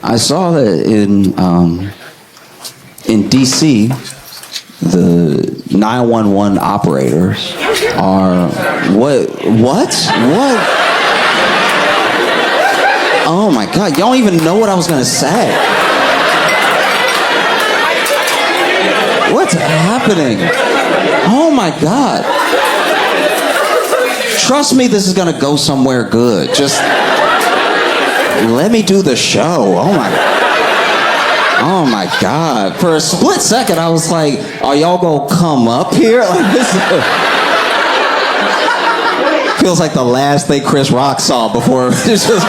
I saw that in DC, the 911 operators are what? Oh my God! Y'all don't even know what I was gonna say. What's happening? Oh my God! Trust me, this is gonna go somewhere good. Just let me do the show. Oh my God. For a split second, I was like, are y'all gonna come up here? Like, this feels like the last thing Chris Rock saw before it's just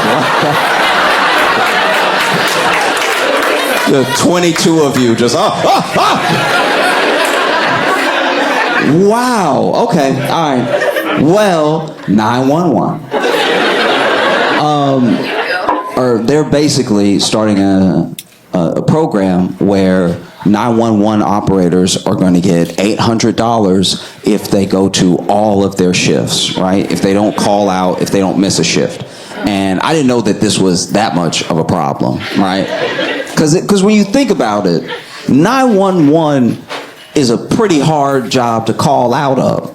the 22 of you just, Wow. Okay. All right. Well, 911. Or they're basically starting a program where 911 operators are going to get $800 if they go to all of their shifts, right? If they don't call out, if they don't miss a shift. And I didn't know that this was that much of a problem, right? Because when you think about it, 911 is a pretty hard job to call out of.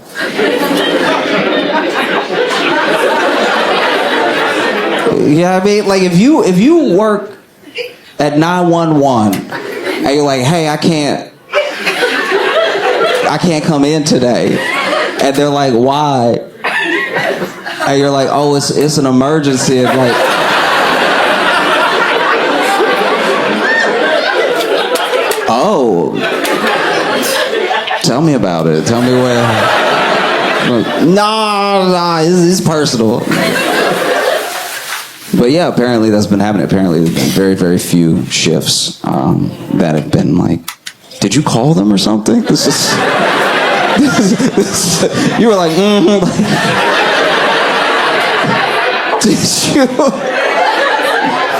Yeah, I mean, like if you work at 911 and you're like, hey, I can't come in today, and they're like, why? And you're like, oh, it's an emergency. And like, oh, tell me about it. Tell me where. No, it's personal. But yeah, apparently that's been happening. Apparently there's been very, very few shifts that have been like, did you call them or something? This is you were like,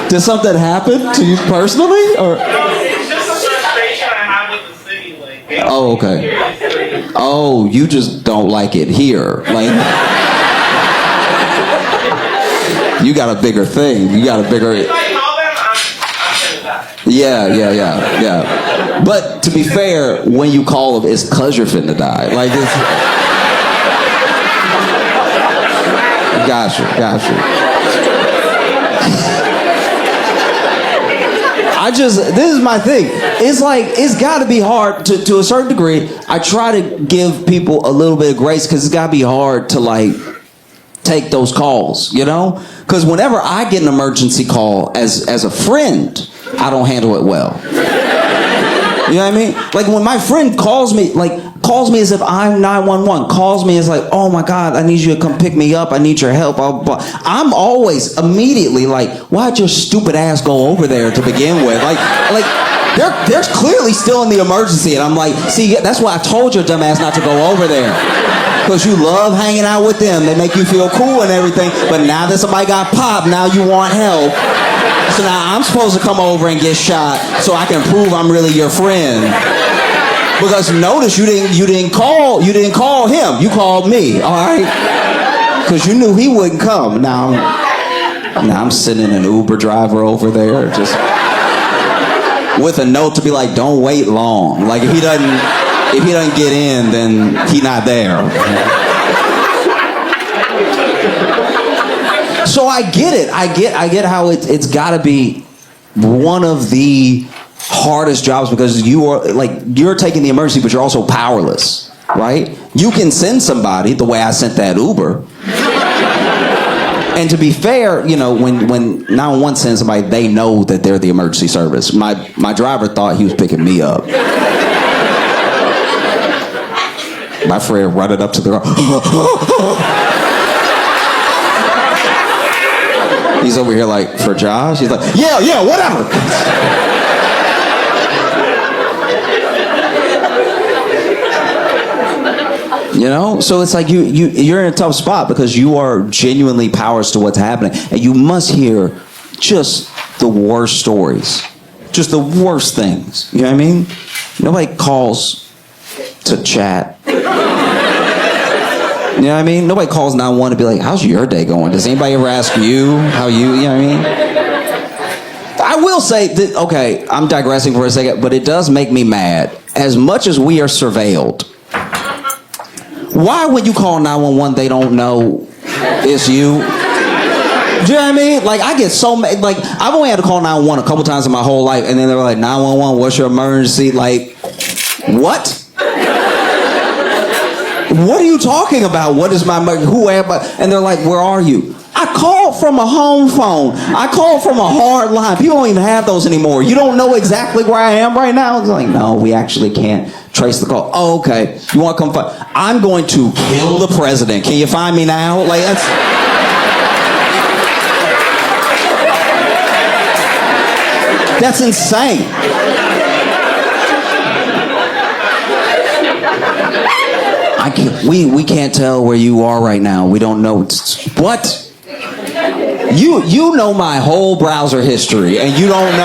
did something happen to you personally? Or? It's just a frustration I have with the city. Like, oh, okay. Oh, you just don't like it here. Like, you got a bigger thing. You got a bigger... If I call them, I'm finna die. Yeah. But to be fair, when you call them, it's because you're finna die. Like, it's... Got you. This is my thing. It's like, it's got to be hard to a certain degree. I try to give people a little bit of grace because it's got to be hard to, like, take those calls, you know? Because whenever I get an emergency call as a friend, I don't handle it well. You know what I mean? Like when my friend calls me as if I'm 911, calls me as like, oh my God, I need you to come pick me up. I need your help. I'm always immediately like, why'd your stupid ass go over there to begin with? Like they're clearly still in the emergency. And I'm like, see, that's why I told your dumb ass not to go over there. Because you love hanging out with them. They make you feel cool and everything. But now that somebody got popped, now you want help. So now I'm supposed to come over and get shot so I can prove I'm really your friend. Because notice you didn't call him. You called me, all right? Because you knew he wouldn't come. Now I'm sending an Uber driver over there just with a note to be like, don't wait long. Like if he doesn't get in, then he not there. So I get it. I get how it's got to be one of the hardest jobs because you're taking the emergency, but you're also powerless, right? You can send somebody the way I sent that Uber. And to be fair, you know, when 911 sends somebody, they know that they're the emergency service. My driver thought he was picking me up. My friend running up to the car. He's over here like, for Josh? He's like, yeah, whatever. You know? So it's like you're in a tough spot because you are genuinely powerless to what's happening. And you must hear just the worst stories. Just the worst things. You know what I mean? Nobody calls to chat. You know what I mean? Nobody calls 911 to be like, how's your day going? Does anybody ever ask you how you know what I mean? I I will say that, okay, I'm digressing for a second, but it does make me mad. As much as we are surveilled, why when you call 911, they don't know it's you? Do you know what I mean? Like, I get so mad. Like, I've only had to call 911 a couple times in my whole life, and then they were like, 911, what's your emergency? Like, what? What are you talking about? What is my emergency? Who am I? And they're like, where are you? I called from a home phone. I called from a hard line. People don't even have those anymore. You don't know exactly where I am right now? It's like, no, we actually can't trace the call. Oh, okay. You want to come find? I'm going to kill the president. Can you find me now? Like, that's... That's insane. We can't tell where you are right now. We don't know. What? You know my whole browser history, and you don't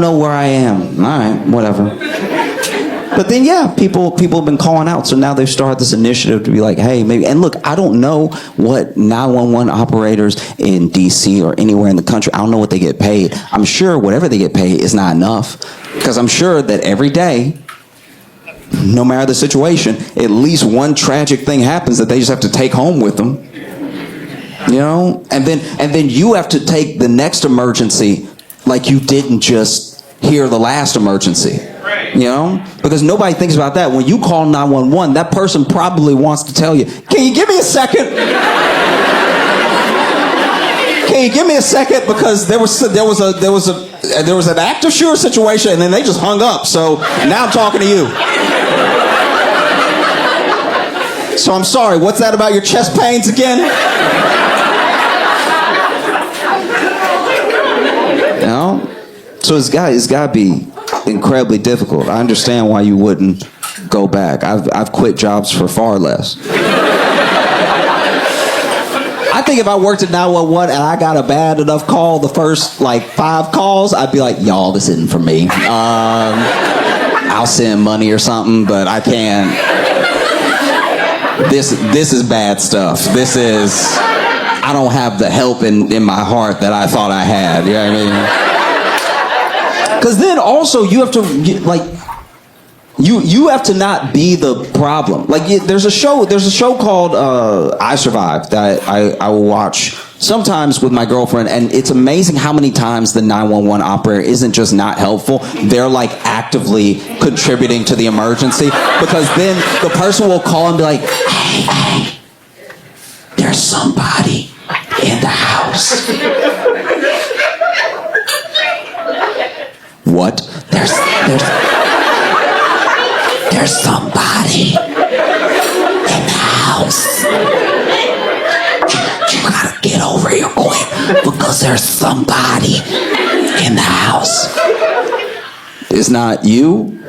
know where I am. All right, whatever. But then, yeah, people have been calling out, so now they've started this initiative to be like, hey, maybe. And look, I don't know what 911 operators in D.C. or anywhere in the country, I don't know what they get paid. I'm sure whatever they get paid is not enough, because I'm sure that every day, no matter the situation, at least one tragic thing happens that they just have to take home with them. You know? And then you have to take the next emergency like you didn't just hear the last emergency. You know? Because nobody thinks about that. When you call 911, that person probably wants to tell you, can you give me a second? Can you give me a second? Because there was an active shooter situation, and then they just hung up. So now I'm talking to you. So I'm sorry, what's that about your chest pains again? You know? So it's got to be incredibly difficult. I understand why you wouldn't go back. I've quit jobs for far less. I think if I worked at 911 and I got a bad enough call the first like 5 calls, I'd be like, y'all, this isn't for me. I'll send money or something, but I can't. This is bad stuff. I don't have the help in my heart that I thought I had. You know what I mean? Because then also you have to, like, you have to not be the problem. Like, there's a show called I Survived that I will watch sometimes with my girlfriend, and it's amazing how many times the 911 operator isn't just not helpful, they're like actively contributing to the emergency, because then the person will call and be like, hey, there's somebody in the house. What? There's somebody in the house. You gotta get over here quick, because there's somebody in the house. It's not you?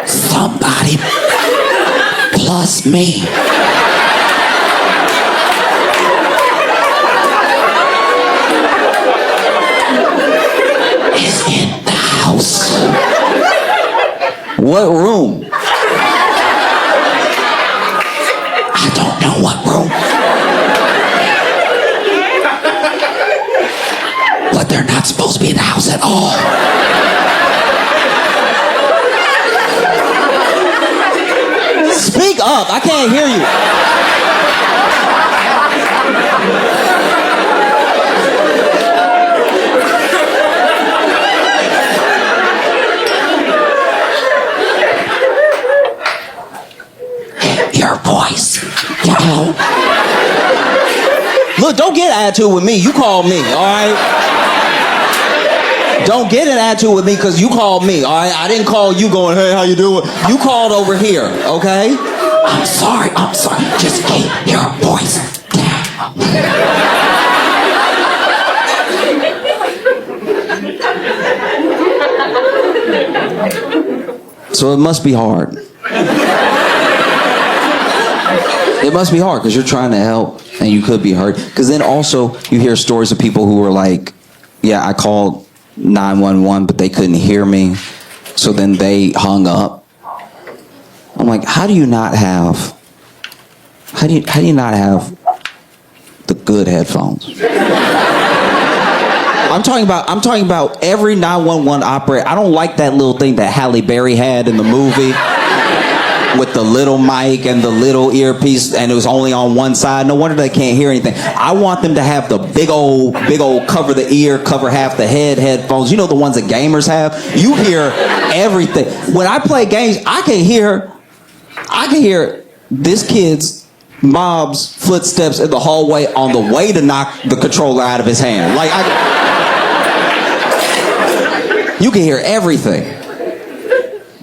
Somebody plus me. Is in the house. What room? I don't know what room. But they're not supposed to be in the house at all. Speak up, I can't hear you. Your voice. Look, don't get attitude with me. You called me, all right? Don't get an attitude with me because you called me, all right? I didn't call you going, hey, how you doing? You called over here, okay? I'm sorry. Just keep your voice down. So it must be hard. It must be hard because you're trying to help and you could be hurt. Because then also you hear stories of people who were like, yeah, I called 911, but they couldn't hear me. So then they hung up. I'm like, how do you not have the good headphones? I'm talking about every 911 operator. I don't like that little thing that Halle Berry had in the movie with the little mic and the little earpiece, and it was only on one side. No wonder they can't hear anything. I want them to have the big old cover the ear, cover half the head headphones. You know, the ones that gamers have. You hear everything. When I play games, I can hear this kid's mom's footsteps in the hallway on the way to knock the controller out of his hand. Like, you can hear everything.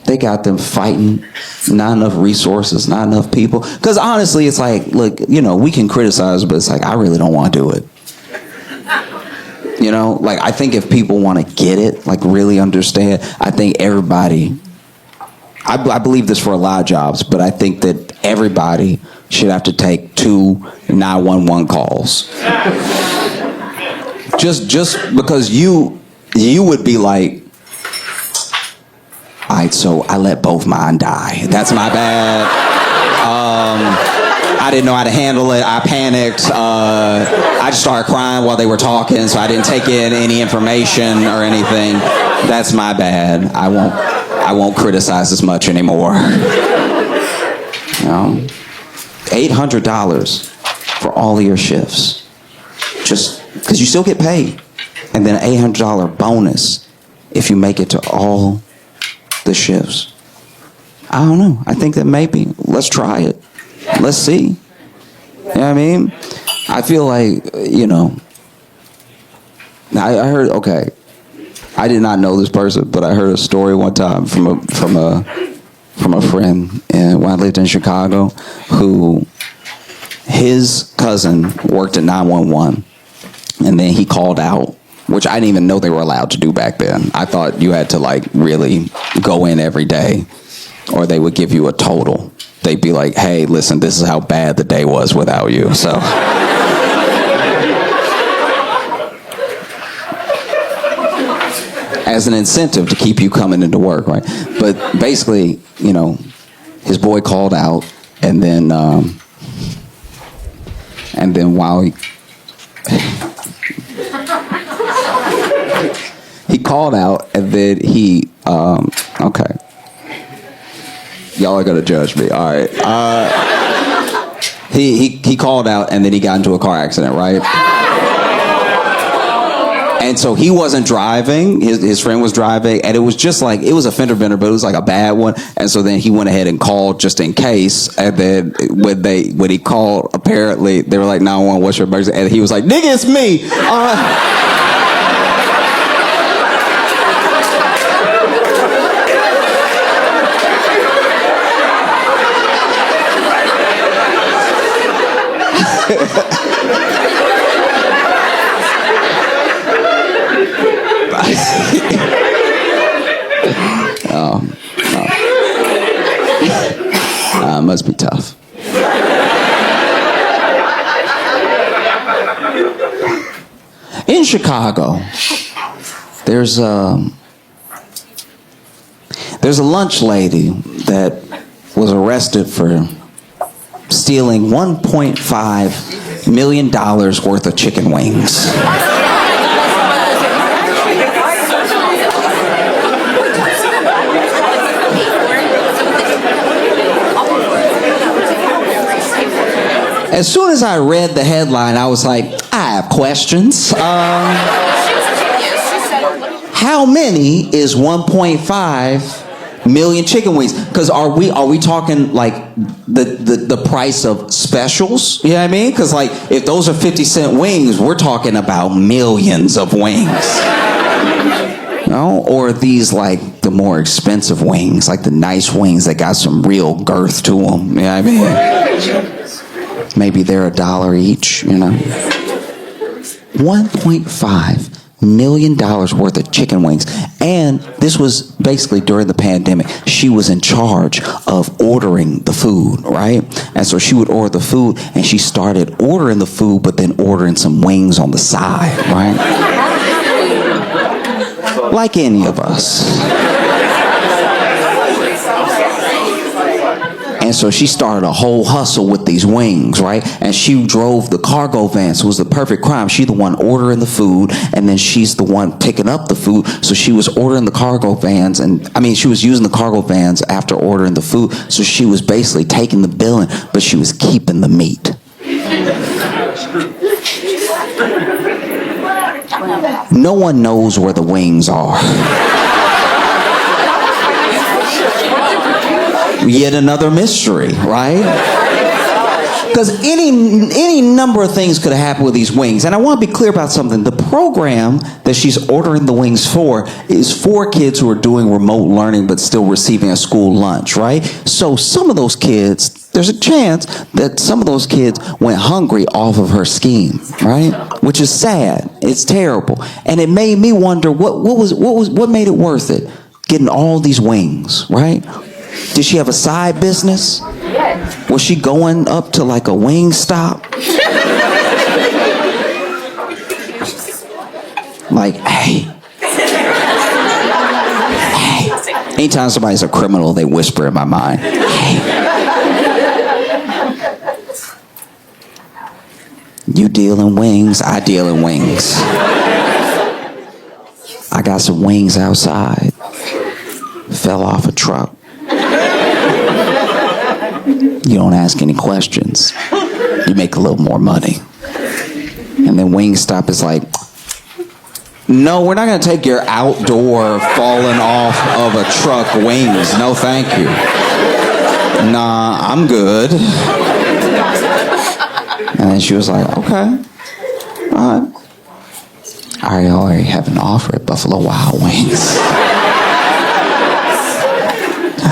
They got them fighting, not enough resources, not enough people. Because honestly, it's like, look, you know, we can criticize, but it's like, I really don't want to do it. You know, like, I think if people want to get it, like really understand, I think everybody, I believe this for a lot of jobs, but I think that everybody should have to take 2 911 calls. Just because you would be like, all right, so I let both mine die. That's my bad. I didn't know how to handle it. I panicked. I just started crying while they were talking, so I didn't take in any information or anything. That's my bad. I won't criticize as much anymore. You know, $800 for all of your shifts, just because you still get paid, and then an $800 bonus if you make it to all the shifts. I don't know. I think that maybe let's try it. Let's see. You know what I mean? I feel like, you know, I heard, okay, I did not know this person, but I heard a story one time from a friend when I lived in Chicago, who his cousin worked at 911, and then he called out, which I didn't even know they were allowed to do back then. I thought you had to like really go in every day, or they would give you a total. They'd be like, hey, listen, this is how bad the day was without you. So as an incentive to keep you coming into work, right? But basically, you know, his boy called out, and then while he called out, and then he, okay. Y'all are gonna judge me, all right. He called out, and then he got into a car accident, right? And so he wasn't driving, his friend was driving, and it was just like, it was a fender bender, but it was like a bad one. And so then he went ahead and called just in case. And then when he called, apparently, they were like, 911, what's your emergency? And he was like, nigga, it's me. Must be tough. In Chicago, there's a lunch lady that was arrested for stealing $1.5 million worth of chicken wings. As soon as I read the headline, I was like, I have questions. How many is 1.5 million chicken wings? Because are we talking like the price of specials? You know what I mean? Because like if those are 50-cent wings, we're talking about millions of wings. No? Or these like the more expensive wings, like the nice wings that got some real girth to them. You know what I mean? Maybe they're $1 each, you know. $1.5 million worth of chicken wings. And this was basically during the pandemic. She was in charge of ordering the food, right? And so she would order the food, and she started ordering the food, but then ordering some wings on the side, right? Like any of us. And so she started a whole hustle with these wings, right? And she drove the cargo van. So it was the perfect crime. She the one ordering the food, and then she's the one picking up the food. So she was ordering the cargo vans, she was using the cargo vans after ordering the food. So she was basically taking the billing, but she was keeping the meat. No one knows where the wings are. Yet another mystery, right? Because any number of things could have happened with these wings. And I want to be clear about something. The program that she's ordering the wings for is for kids who are doing remote learning but still receiving a school lunch, right? So some of those kids, there's a chance that some of those kids went hungry off of her scheme, right? Which is sad. It's terrible. And it made me wonder what made it worth it? Getting all these wings, right? Did she have a side business? Yes. Was she going up to like a wing stop? Like, hey. Anytime somebody's a criminal, they whisper in my mind, hey. You deal in wings, I deal in wings. I got some wings outside. Fell off a truck. You don't ask any questions. You make a little more money. And then Wingstop is like, no, we're not going to take your outdoor falling off of a truck wings. No, thank you. Nah, I'm good. And then she was like, okay. All right. I already have an offer at Buffalo Wild Wings.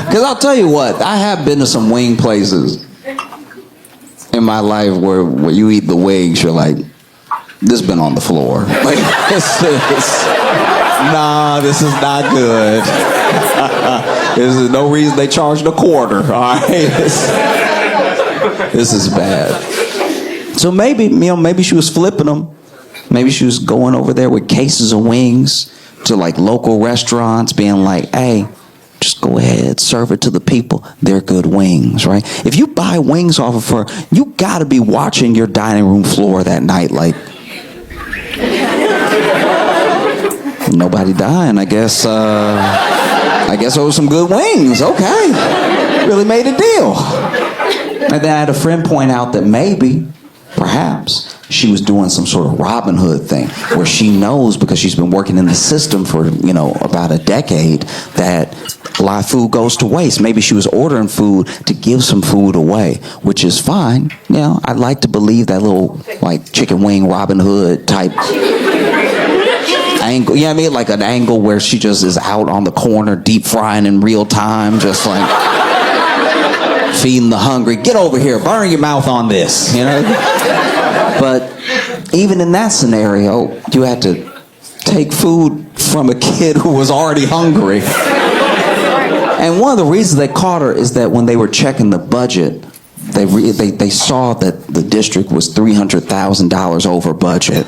Because I'll tell you what, I have been to some wing places in my life where you eat the wings, you're like, this has been on the floor. Like, this is not good. There's no reason they charged a quarter, all right? This is bad. So maybe she was flipping them. Maybe she was going over there with cases of wings to like local restaurants, being like, hey, just go ahead, serve it to the people. They're good wings, right? If you buy wings off of her, you gotta be watching your dining room floor that night like, nobody dying, I guess it was some good wings, okay. Really made a deal. And then I had a friend point out that perhaps, she was doing some sort of Robin Hood thing where she knows, because she's been working in the system for, about a decade, that a lot of food goes to waste. Maybe she was ordering food to give some food away, which is fine. I'd like to believe that little, like, chicken wing Robin Hood type angle. You know what I mean? Like an angle where she just is out on the corner deep frying in real time, just like feeding the hungry. Get over here, burn your mouth on this, But even in that scenario, you had to take food from a kid who was already hungry. And one of the reasons they caught her is that when they were checking the budget, they saw that the district was $300,000 over budget.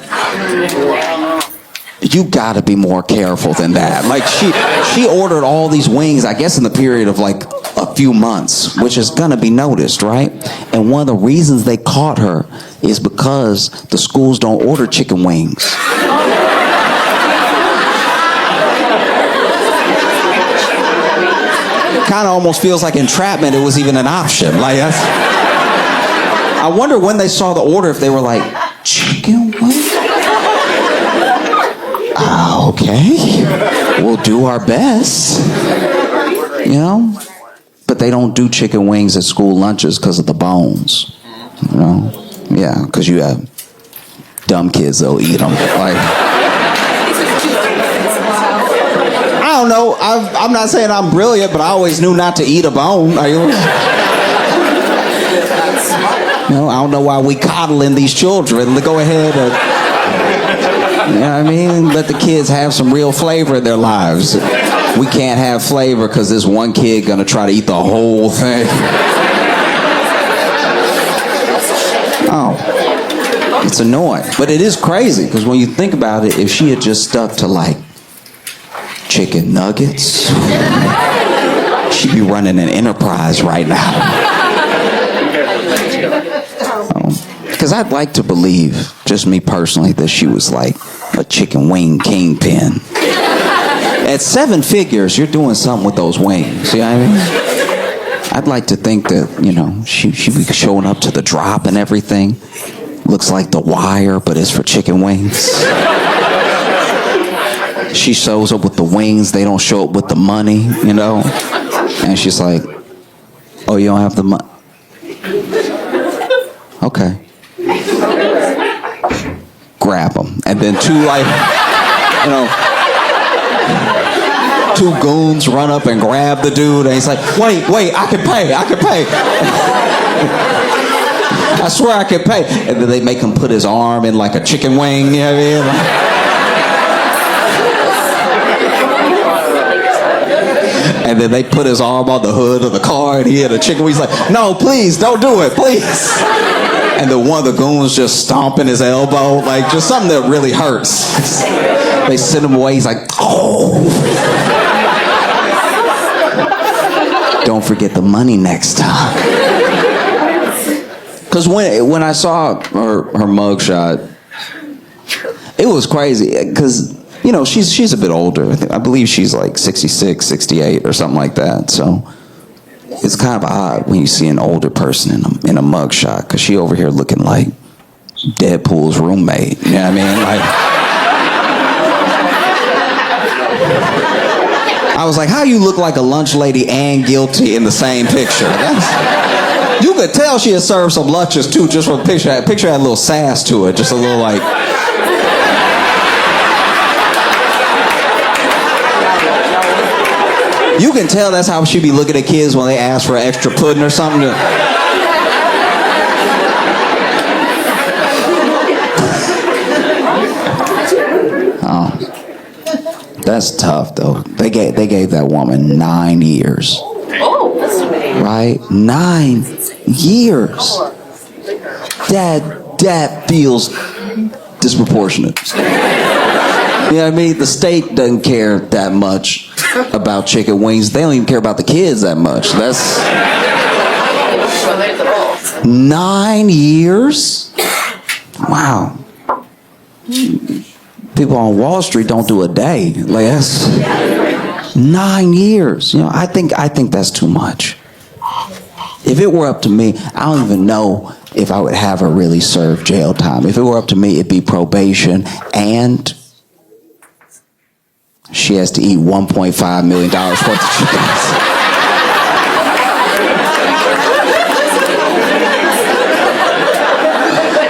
You got to be more careful than that. Like she ordered all these wings, I guess in the period of like a few months, which is going to be noticed, right? And one of the reasons they caught her is because the schools don't order chicken wings. Kind of almost feels like entrapment. It was even an option. Like I wonder when they saw the order if they were like, chicken wings? Okay, we'll do our best. But they don't do chicken wings at school lunches because of the bones. Yeah, because you have dumb kids that'll eat them. Like, I don't know. I'm not saying I'm brilliant, but I always knew not to eat a bone. I don't know why we coddling these children. Go ahead and, let the kids have some real flavor in their lives. We can't have flavor because this one kid gonna try to eat the whole thing. Oh, it's annoying, but it is crazy because when you think about it, if she had just stuck to like chicken nuggets, she'd be running an enterprise right now. Because I'd like to believe, just me personally, that she was like a chicken wing kingpin. At 7 figures, you're doing something with those wings. You know what I mean? I'd like to think that, you know, she be showing up to the drop and everything. Looks like The Wire, but it's for chicken wings. She shows up with the wings. They don't show up with the money, you know? And she's like, oh, you don't have the money? Okay. Grab them. And then 2, like, you know, 2 goons run up and grab the dude. And he's like, wait, I can pay. I swear I can pay. And then they make him put his arm in like a chicken wing. You know what I mean? And then they put his arm on the hood of the car and he had a chicken wing. He's like, no, please, don't do it, please. And then one of the goons just stomping his elbow, like just something that really hurts. They send him away. He's like, oh. Don't forget the money next time. Because when I saw her mugshot, it was crazy. Because, you know, she's a bit older. I believe she's like 66, 68 or something like that. So it's kind of odd when you see an older person in a mugshot, because she over here looking like Deadpool's roommate. You know what I mean? Like, I was like, how you look like a lunch lady and guilty in the same picture? You could tell she had served some lunches too, just from the picture. The picture had a little sass to it, just a little like. You can tell that's how she be looking at kids when they ask for extra pudding or something. Oh, that's tough though. They gave that woman 9 years. Oh, that's amazing. Right? 9 years. That feels disproportionate. You know what I mean? The state doesn't care that much about chicken wings. They don't even care about the kids that much. That's 9 years? Wow. People on Wall Street don't do a day. Like, that's 9 years. You know, I think that's too much. If it were up to me, I don't even know if I would have her really serve jail time. If it were up to me, it'd be probation, and she has to eat $1.5 million worth of chickens.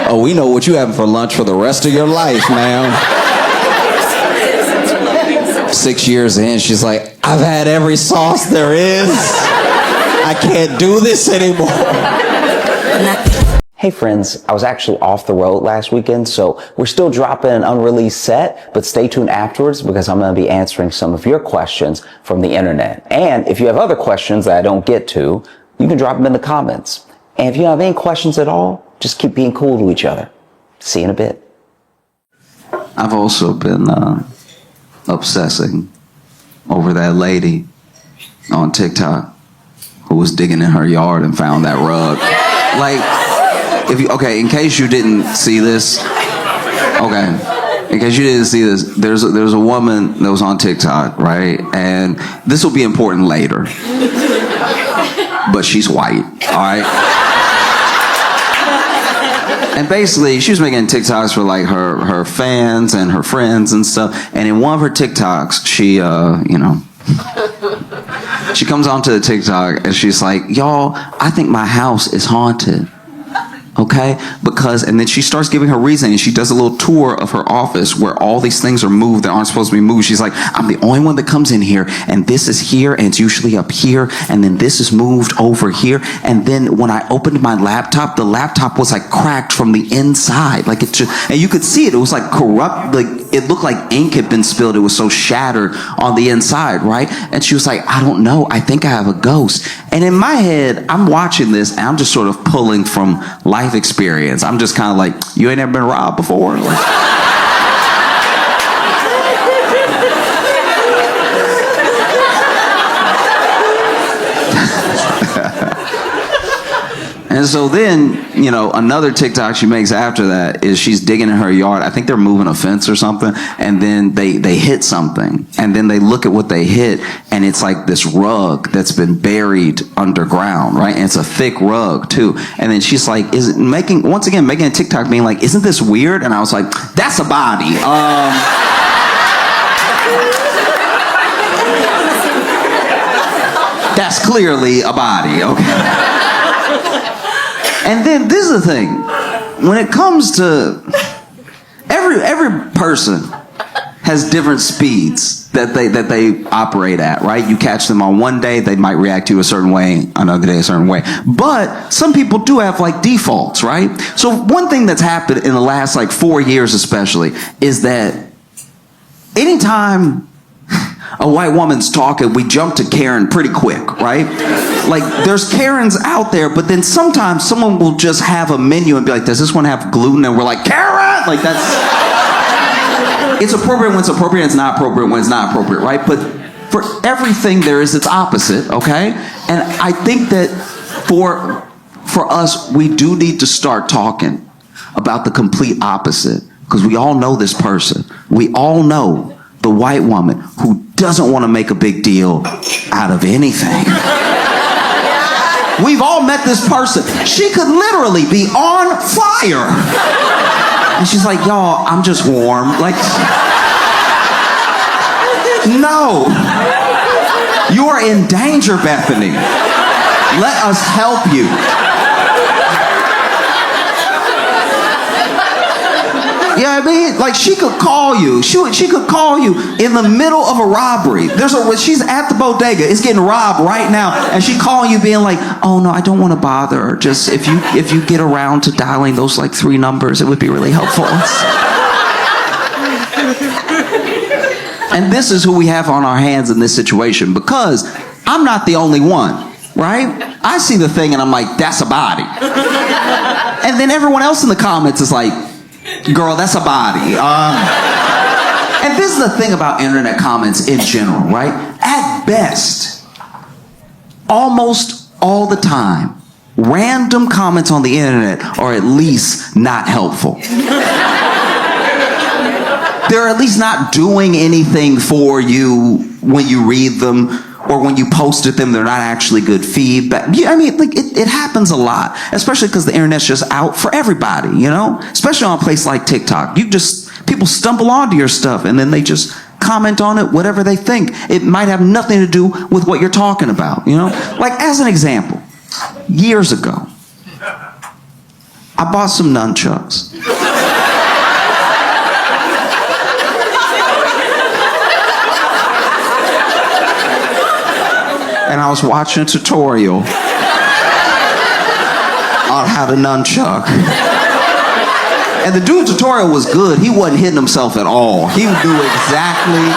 Oh, we know what you having for lunch for the rest of your life, ma'am. 6 years in, she's like, I've had every sauce there is. I can't do this anymore. Hey friends, I was actually off the road last weekend, so we're still dropping an unreleased set, but stay tuned afterwards because I'm going to be answering some of your questions from the internet. And if you have other questions that I don't get to, you can drop them in the comments. And if you have any questions at all, just keep being cool to each other. See you in a bit. I've also been obsessing over that lady on TikTok who was digging in her yard and found that rug. Like, in case you didn't see this, there's a woman that was on TikTok, right? And this will be important later, but she's white, all right? And basically, she was making TikToks for like her fans and her friends and stuff. And in one of her TikToks, she, she comes onto the TikTok and she's like, y'all, I think my house is haunted. Okay? And then she starts giving her reason, and she does a little tour of her office where all these things are moved that aren't supposed to be moved. She's like, I'm the only one that comes in here, and this is here, and it's usually up here, and then this is moved over here. And then when I opened my laptop, the laptop was like cracked from the inside. Like it just, and you could see it. It was like corrupt. Like it looked like ink had been spilled. It was so shattered on the inside, right? And she was like, I don't know. I think I have a ghost. And in my head, I'm watching this, and I'm just sort of pulling from life experience. I'm just kind of like, you ain't ever been robbed before? Like, And so then, you know, another TikTok she makes after that is she's digging in her yard. I think they're moving a fence or something, and then they hit something, and then they look at what they hit, and it's like this rug that's been buried underground, right? And it's a thick rug too. And then she's like, making a TikTok being like, isn't this weird? And I was like, that's a body. That's clearly a body, okay? And then this is the thing. When it comes to every person has different speeds that they operate at, right? You catch them on one day, they might react to you a certain way, another day a certain way. But some people do have like defaults, right? So one thing that's happened in the last like 4 years especially is that anytime a white woman's talking, we jump to Karen pretty quick, right? Like, there's Karens out there, but then sometimes someone will just have a menu and be like, does this one have gluten? And we're like, Karen! Like, that's... It's appropriate when it's appropriate, it's not appropriate when it's not appropriate, right? But for everything, there is its opposite, okay? And I think that for us, we do need to start talking about the complete opposite, because we all know this person. We all know the white woman who doesn't want to make a big deal out of anything. We've all met this person. She could literally be on fire. And she's like, y'all, I'm just warm. Like, no. You are in danger, Bethany. Let us help you. Yeah, I mean, like she could call you. She could call you in the middle of a robbery. She's at the bodega. It's getting robbed right now, and she calling you, being like, "Oh no, I don't want to bother her. Just if you get around to dialing those like 3 numbers, it would be really helpful." And this is who we have on our hands in this situation, because I'm not the only one, right? I see the thing and I'm like, "That's a body," and then everyone else in the comments is like, "Girl, that's a body." And this is the thing about internet comments in general, right? At best, almost all the time, random comments on the internet are at least not helpful. They're at least not doing anything for you when you read them, or when you posted them, they're not actually good feedback. Yeah, I mean, like it happens a lot, especially because the internet's just out for everybody, you know? Especially on a place like TikTok. People stumble onto your stuff and then they just comment on it, whatever they think. It might have nothing to do with what you're talking about, you know? Like, as an example, years ago, I bought some nunchucks. And I was watching a tutorial on how to nunchuck. And the dude's tutorial was good. He wasn't hitting himself at all. He knew exactly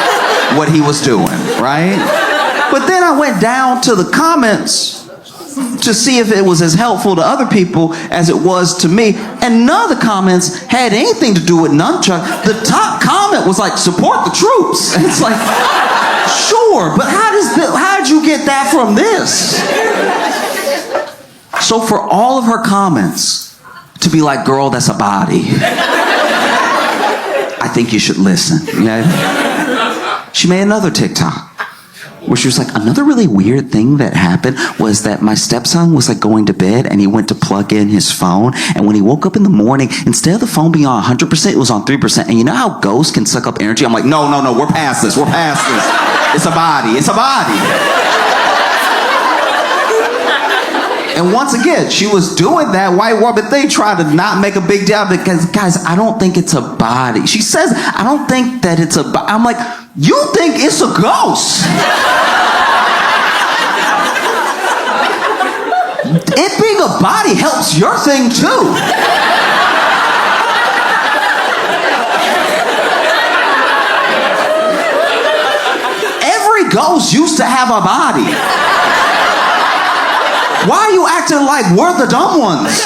what he was doing, right? But then I went down to the comments to see if it was as helpful to other people as it was to me. And none of the comments had anything to do with nunchuck. The top comment was like, support the troops. And it's like, sure, but how did you get that from this? So for all of her comments to be like, girl, that's a body, I think you should listen. Yeah? She made another TikTok where she was like, another really weird thing that happened was that my stepson was like going to bed and he went to plug in his phone, and when he woke up in the morning, instead of the phone being on 100%, it was on 3%. And you know how ghosts can suck up energy? I'm like, no, we're past this. It's a body. And once again, she was doing that white woman thing, trying to not make a big deal, because, guys, I don't think it's a body. She says, I don't think that it's a body. I'm like, you think it's a ghost? It being a body helps your thing too. Every ghost used to have a body. Why are you acting like we're the dumb ones?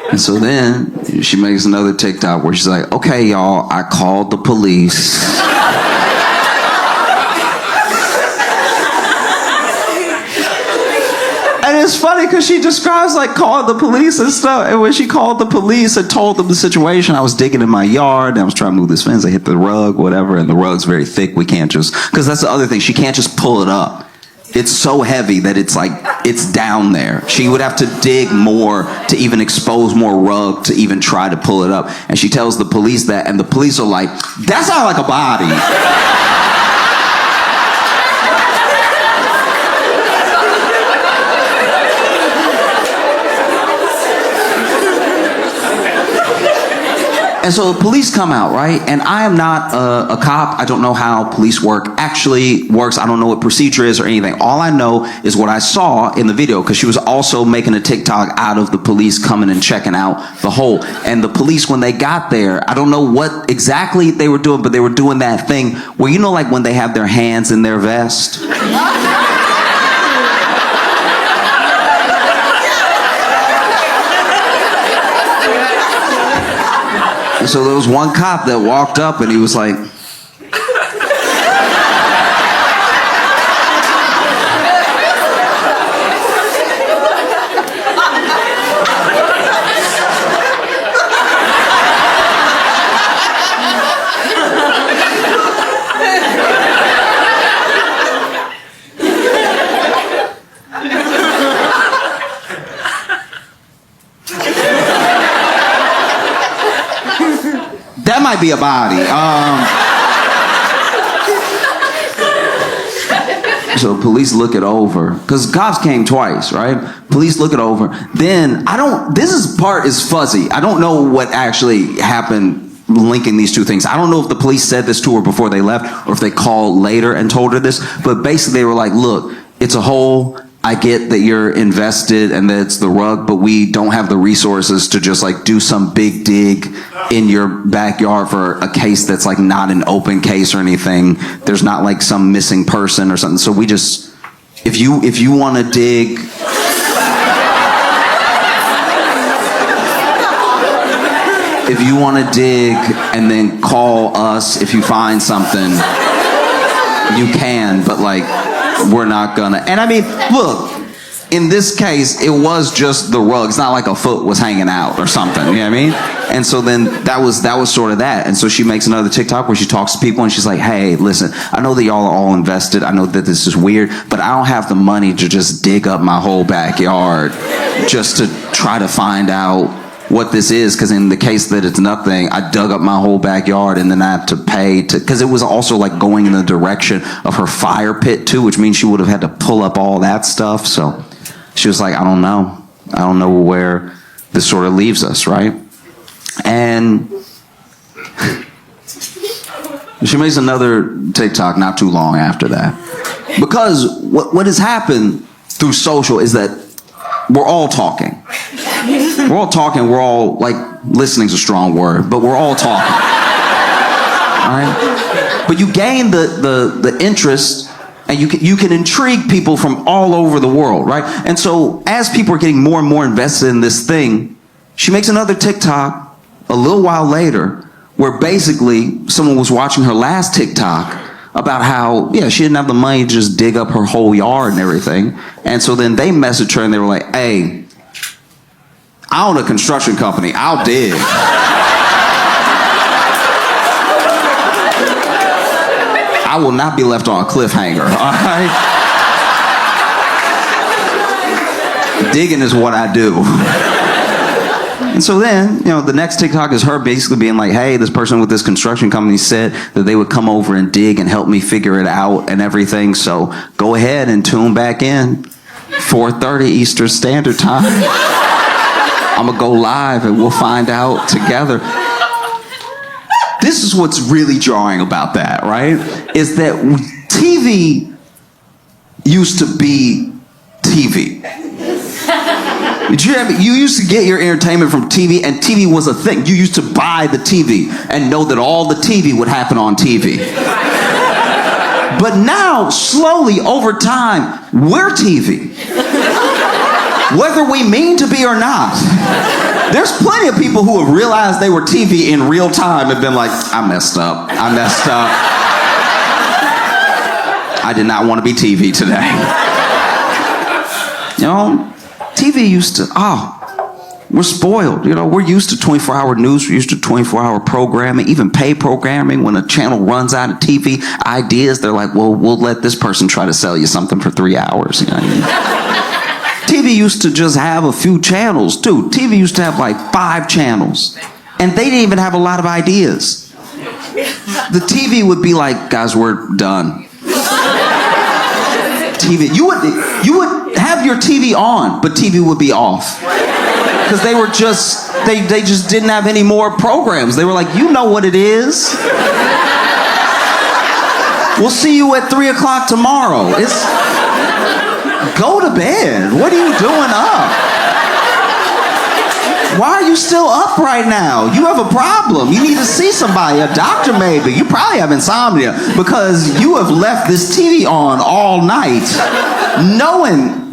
And so then she makes another TikTok where she's like, okay, y'all, I called the police. it's funny because she describes like calling the police and stuff. And when she called the police and told them the situation, I was digging in my yard and I was trying to move this fence. I hit the rug, whatever, and the rug's very thick. We can't just, because that's the other thing. She can't just pull it up. It's so heavy that it's like, it's down there. She would have to dig more to even expose more rug to even try to pull it up. And she tells the police that, and the police are like, that's not like a body. And so the police come out, right? And I am not a cop. I don't know how police work actually works. I don't know what procedure is or anything. All I know is what I saw in the video, because she was also making a TikTok out of the police coming and checking out the hole. And the police, when they got there, I don't know what exactly they were doing, but they were doing that thing where, you know, like when they have their hands in their vest? And so there was one cop that walked up and he was like, that might be a body. So police look it over, because cops came twice, right? Police look it over. Then this part is fuzzy. I don't know what actually happened linking these two things. I don't know if the police said this to her before they left or if they called later and told her this, but basically they were like, look, it's a hole. I get that you're invested and that it's the rug, but we don't have the resources to just like do some big dig in your backyard for a case that's like not an open case or anything. There's not like some missing person or something. So we just, if you want to dig, if you want to dig and then call us if you find something, you can, but like, we're not gonna. And I mean, look, in this case, it was just the rug. It's not like a foot was hanging out or something, you know what I mean? And so then that was sort of that. And so she makes another TikTok where she talks to people and she's like, hey, listen, I know that y'all are all invested. I know that this is weird, but I don't have the money to just dig up my whole backyard just to try to find out what this is, because in the case that it's nothing, I dug up my whole backyard and then I have to pay to, because it was also like going in the direction of her fire pit too, which means she would have had to pull up all that stuff. So she was like, I don't know where this sort of leaves us, right? And she makes another TikTok not too long after that, because what has happened through social is that we're all talking. We're all talking, we're all, like, listening's a strong word, but we're all talking. All right? But you gain the interest, and you can intrigue people from all over the world, right? And so as people are getting more and more invested in this thing, she makes another TikTok a little while later where basically someone was watching her last TikTok about how, yeah, she didn't have the money to just dig up her whole yard and everything. And so then they messaged her and they were like, hey, I own a construction company. I'll dig. I will not be left on a cliffhanger, all right? Digging is what I do. And so then, you know, the next TikTok is her basically being like, hey, this person with this construction company said that they would come over and dig and help me figure it out and everything. So go ahead and tune back in, 4:30 Eastern Standard Time. I'm going to go live and we'll find out together. This is what's really jarring about that, right? Is that TV used to be TV. You used to get your entertainment from TV, and TV was a thing. You used to buy the TV and know that all the TV would happen on TV. But now, slowly, over time, we're TV. Whether we mean to be or not. There's plenty of people who have realized they were TV in real time and been like, I messed up. I did not want to be TV today. You know? TV used to, we're spoiled. You know, we're used to 24-hour news. We're used to 24-hour programming, even pay programming. When a channel runs out of TV ideas, they're like, well, we'll let this person try to sell you something for 3 hours. You know what I mean? TV used to just have a few channels, too. TV used to have like 5 channels. And they didn't even have a lot of ideas. The TV would be like, guys, we're done. TV. You would have your TV on, but TV would be off. Because they were just, they just didn't have any more programs. They were like, you know what it is. We'll see you at 3 o'clock tomorrow. Go to bed. What are you doing up? Why are you still up right now? You have a problem. You need to see somebody, a doctor maybe. You probably have insomnia because you have left this TV on all night knowing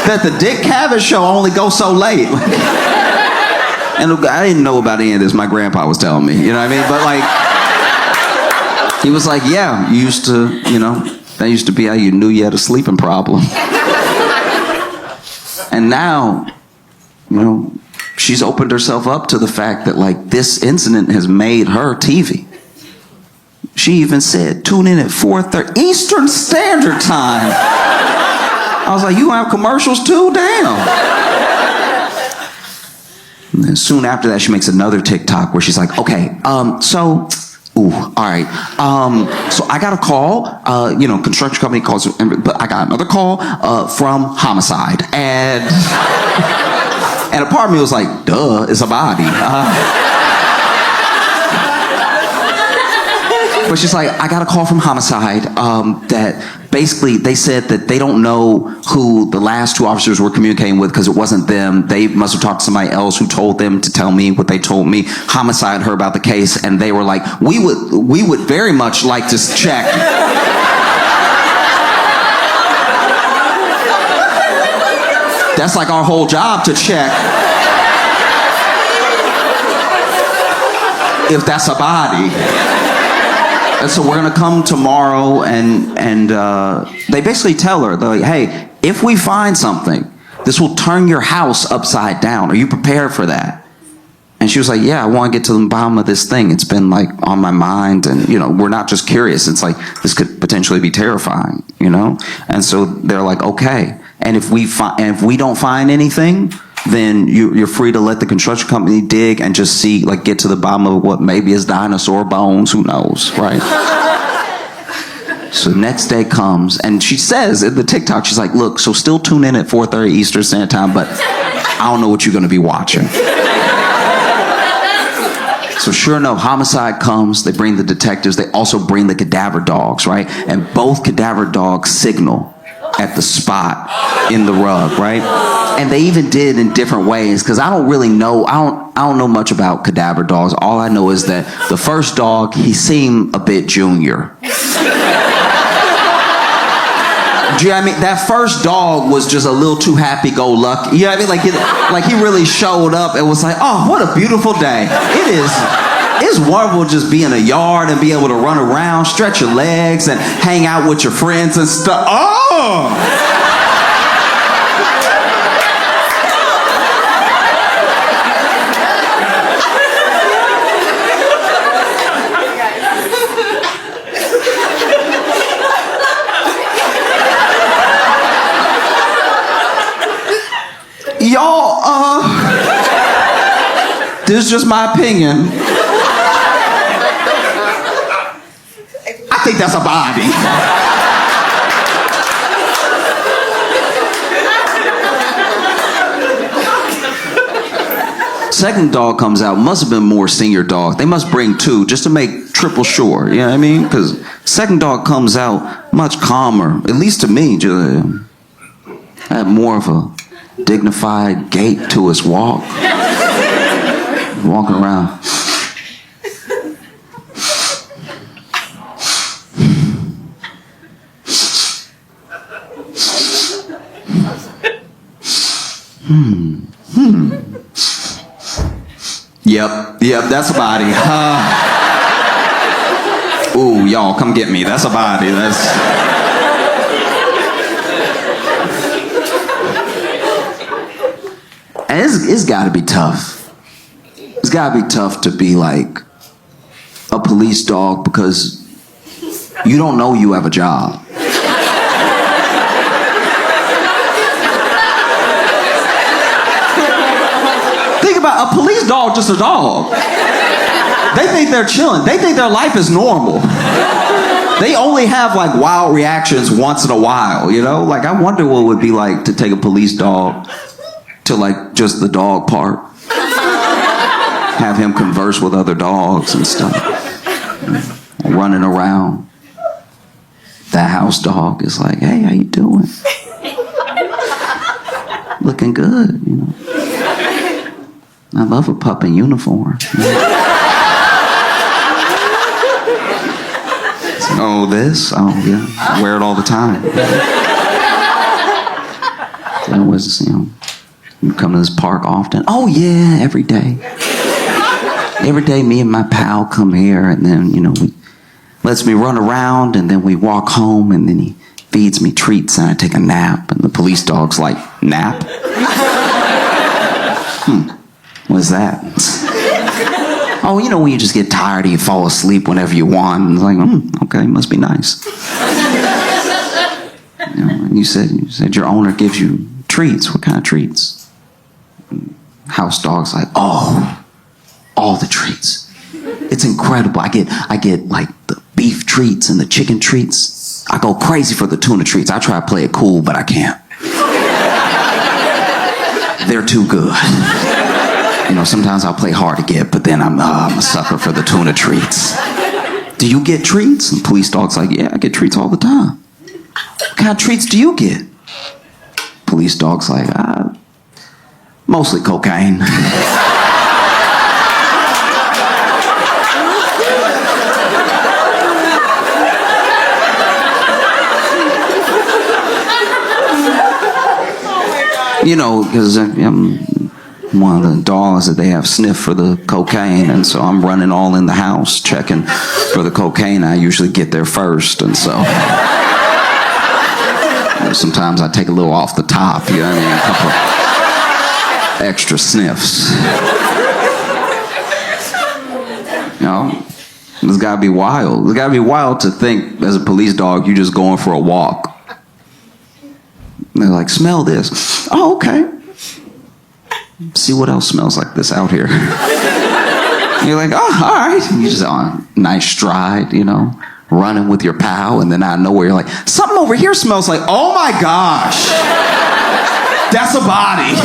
that the Dick Cavett show only goes so late. And I didn't know about any of this. My grandpa was telling me, you know what I mean? But like, he was like, yeah, you used to, you know, that used to be how you knew you had a sleeping problem. And now, you know, she's opened herself up to the fact that like this incident has made her TV. She even said, tune in at 4:30 Eastern Standard Time. I was like, you have commercials too? Damn. And then soon after that, she makes another TikTok where she's like, okay, all right. So I got a call, you know, construction company calls, but I got another call from homicide. And a part of me was like, duh, it's a body. But she's like, I got a call from homicide that basically they said that they don't know who the last 2 officers were communicating with because it wasn't them. They must have talked to somebody else who told them to tell me what they told me. Homicide heard about the case and they were like, we would very much like to check. That's like our whole job, to check if that's a body. And so we're gonna come tomorrow, and they basically tell her, they're like, hey, if we find something, this will turn your house upside down. Are you prepared for that? And she was like, yeah, I want to get to the bottom of this thing. It's been like on my mind, and you know, we're not just curious. It's like this could potentially be terrifying, you know. And so they're like, okay. And if we don't find anything, then you're free to let the construction company dig and just see, like, get to the bottom of what maybe is dinosaur bones. Who knows, right? So the next day comes, and she says in the TikTok, she's like, look, so still tune in at 4:30 Eastern Standard Time, but I don't know what you're going to be watching. So sure enough, homicide comes. They bring the detectives. They also bring the cadaver dogs, right? And both cadaver dogs signal at the spot in the rug, right? And they even did in different ways, because I don't really know. I don't know much about cadaver dogs. All I know is that the first dog, he seemed a bit junior. Do you know what I mean? That first dog was just a little too happy-go-lucky. You know what I mean? Like he really showed up and was like, oh, what a beautiful day. It's wonderful just be in a yard and be able to run around, stretch your legs, and hang out with your friends and stuff. Oh! Y'all, this is just my opinion. I think that's a body. Second dog comes out, must have been more senior dog. They must bring 2 just to make triple sure, you know what I mean? Because second dog comes out much calmer, at least to me. Just, had more of a dignified gait to his walk. Walking around. Yep, that's a body. Ooh, y'all, come get me. That's a body. And it's got to be tough. It's got to be tough to be like a police dog because you don't know you have a job. Think about a police dog, just a dog. They think they're chilling. They think their life is normal. They only have like wild reactions once in a while, you know? Like I wonder what it would be like to take a police dog to like just the dog park. Have him converse with other dogs and stuff. Running around. That house dog is like, hey, how you doing? Looking good, you know. I love a pup in uniform. Oh, this? Oh, yeah. I wear it all the time. That was, you know, you come to this park often. Oh, yeah, every day. Every day, me and my pal come here, and then, you know, he lets me run around, and then we walk home, and then he feeds me treats, and I take a nap, and the police dog's like, nap? What's that? Oh, you know when you just get tired and you fall asleep whenever you want. And it's like, okay, must be nice. You know, and you said your owner gives you treats. What kind of treats? House dog's like, oh, all the treats. It's incredible. I get like the beef treats and the chicken treats. I go crazy for the tuna treats. I try to play it cool, but I can't. They're too good. You know, sometimes I'll play hard to get, but then I'm a sucker for the tuna treats. Do you get treats? And police dog's like, yeah, I get treats all the time. What kind of treats do you get? Police dog's like, mostly cocaine. You know, because I'm one of the dogs that they have sniff for the cocaine, and so I'm running all in the house checking for the cocaine. I usually get there first, and so you know, sometimes I take a little off the top, you know what I mean? A couple extra sniffs. You know, it's gotta be wild. It's gotta be wild to think as a police dog, you're just going for a walk. And they're like, smell this. Oh, okay. See what else smells like this out here. And you're like, oh, all right. And you just on nice stride, you know, running with your pal, and then out of nowhere you're like, something over here smells like, oh my gosh, that's a body.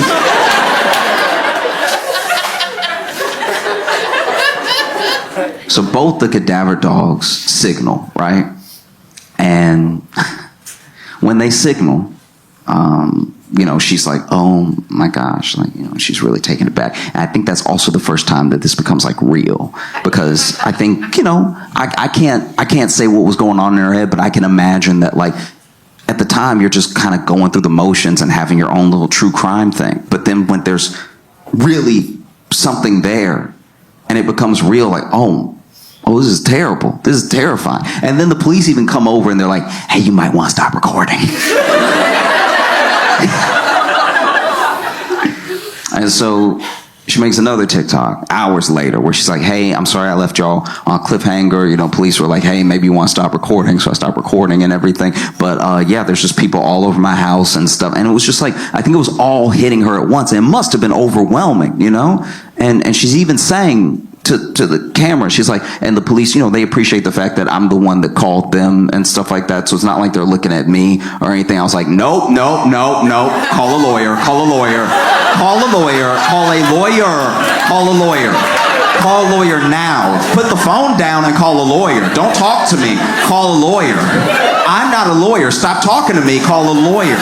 So both the cadaver dogs signal, right? And when they signal, you know, she's like, oh my gosh, like, you know, she's really taking it back. And I think that's also the first time that this becomes like real, because I think, you know, I can't say what was going on in her head, but I can imagine that like at the time you're just kind of going through the motions and having your own little true crime thing. But then when there's really something there and it becomes real, like, oh, this is terrible. This is terrifying. And then the police even come over and they're like, hey, you might want to stop recording. And so she makes another TikTok hours later where she's like, hey, I'm sorry I left y'all on a cliffhanger. You know, police were like, hey, maybe you want to stop recording. So I stopped recording and everything. But yeah, there's just people all over my house and stuff. And it was just like, I think it was all hitting her at once. And it must have been overwhelming, you know? And she's even saying to the camera, she's like, and the police, you know, they appreciate the fact that I'm the one that called them and stuff like that. So it's not like they're looking at me or anything. I was like, nope. Call a lawyer. Call a lawyer. Call a lawyer. Call a lawyer. Call a lawyer. Call a lawyer now. Put the phone down and call a lawyer. Don't talk to me. Call a lawyer. I'm not a lawyer. Stop talking to me. Call a lawyer.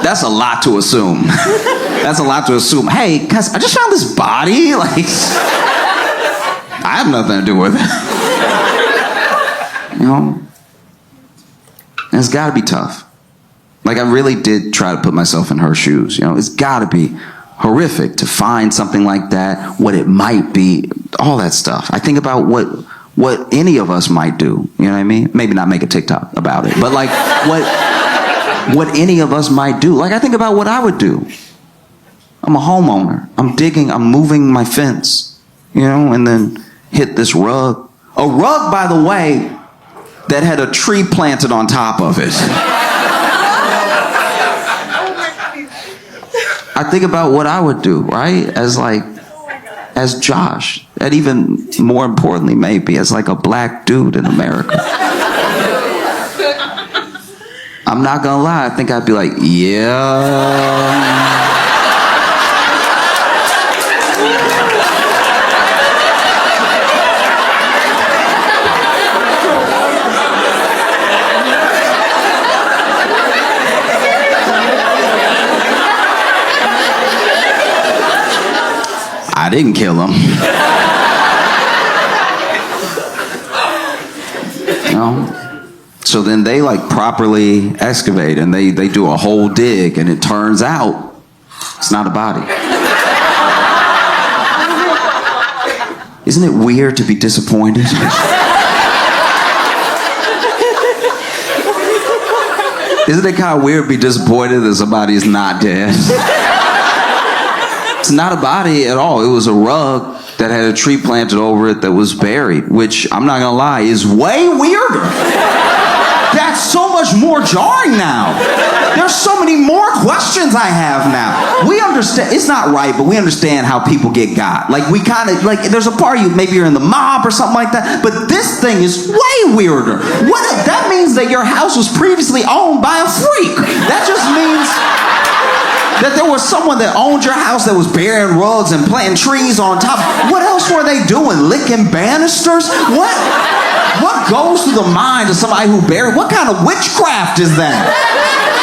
That's a lot to assume. That's a lot to assume. Hey, guys, I just found this body. Like, I have nothing to do with it. You know? And it's got to be tough. Like, I really did try to put myself in her shoes. You know, it's got to be horrific to find something like that, what it might be, all that stuff. I think about what what any of us might do. You know what I mean? Maybe not make a TikTok about it, but like what any of us might do. Like I think about what I would do. I'm a homeowner. I'm digging, I'm moving my fence, you know, and then hit this rug. A rug, by the way, that had a tree planted on top of it. I think about what I would do, right? As Josh, and even more importantly, maybe as like a black dude in America. I'm not gonna lie, I think I'd be like, yeah. I didn't kill him. You know? So then they like properly excavate and they do a whole dig, and it turns out it's not a body. Isn't it weird to be disappointed? Isn't it kind of weird to be disappointed that somebody is not dead? It's not a body at all. It was a rug that had a tree planted over it that was buried, which, I'm not gonna lie, is way weirder. That's so much more jarring now. There's so many more questions I have now. We understand, it's not right, but we understand how people get got. Like, we kind of, like, there's a part of you, maybe you're in the mob or something like that, but this thing is way weirder. That means that your house was previously owned by a freak. That just means that there was someone that owned your house that was burying rugs and planting trees on top. What else were they doing? Licking banisters? What goes through the mind of somebody who buried? What kind of witchcraft is that?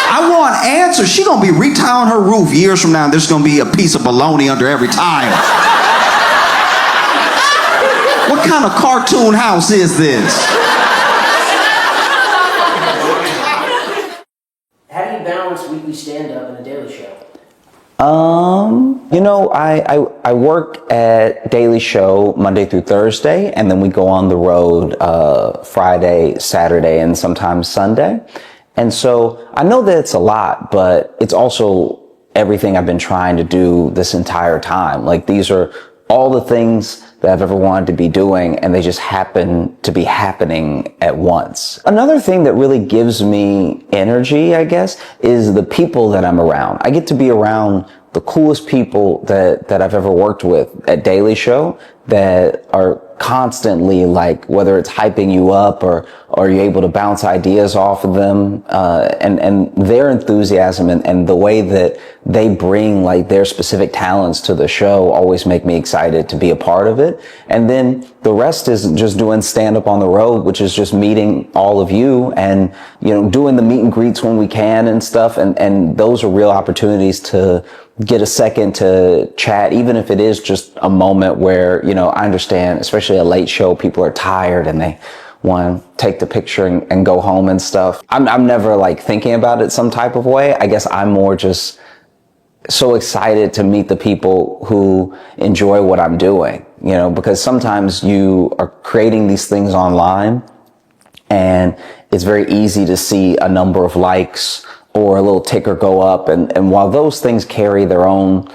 I want answers. She gonna be retiling her roof years from now, and there's gonna be a piece of bologna under every tile. What kind of cartoon house is this? How do you balance weekly stand-up and a daily show? You know, I work at Daily Show Monday through Thursday, and then we go on the road Friday, Saturday, and sometimes Sunday. And so I know that it's a lot, but it's also everything I've been trying to do this entire time. Like, these are all the things that I've ever wanted to be doing, and they just happen to be happening at once. Another thing that really gives me energy, I guess, is the people that I'm around. I get to be around the coolest people that I've ever worked with at Daily Show, that are constantly, like, whether it's hyping you up or you're able to bounce ideas off of them, and their enthusiasm and the way that they bring, like, their specific talents to the show always make me excited to be a part of it. And then the rest is just doing stand up on the road, which is just meeting all of you and, you know, doing the meet and greets when we can and stuff. And those are real opportunities to get a second to chat, even if it is just a moment where, you know, I understand, especially a late show, people are tired and they want to take the picture and go home and stuff. I'm never like thinking about it some type of way. I guess I'm more just so excited to meet the people who enjoy what I'm doing, you know, because sometimes you are creating these things online and it's very easy to see a number of likes or a little ticker go up. And while those things carry their own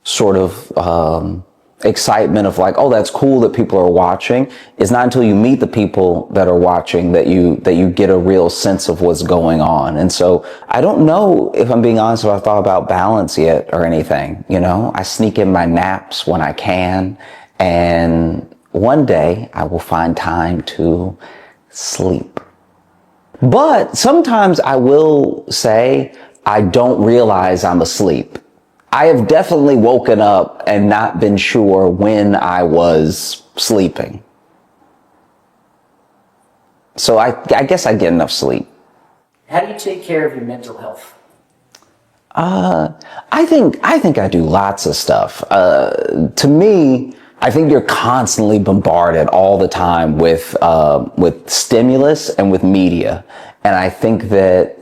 sort of excitement of like, oh, that's cool that people are watching, it's not until you meet the people that are watching that you get a real sense of what's going on. And so I don't know, if I'm being honest, if I've thought about balance yet or anything. You know, I sneak in my naps when I can, and one day I will find time to sleep. But sometimes I will say I don't realize I'm asleep. I have definitely woken up and not been sure when I was sleeping. So I guess I get enough sleep. How do you take care of your mental health? I think I do lots of stuff. To me, I think you're constantly bombarded all the time with stimulus and with media. And I think that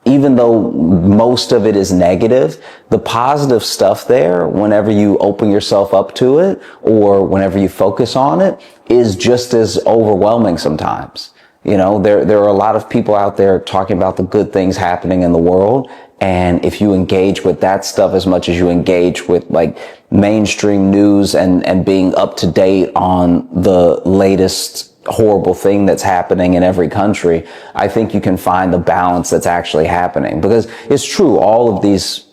even though most of it is negative, the positive stuff there, whenever you open yourself up to it or whenever you focus on it, is just as overwhelming sometimes. You know, there are a lot of people out there talking about the good things happening in the world. And if you engage with that stuff as much as you engage with like mainstream news and being up to date on the latest horrible thing that's happening in every country, I think you can find the balance that's actually happening. Because it's true, all these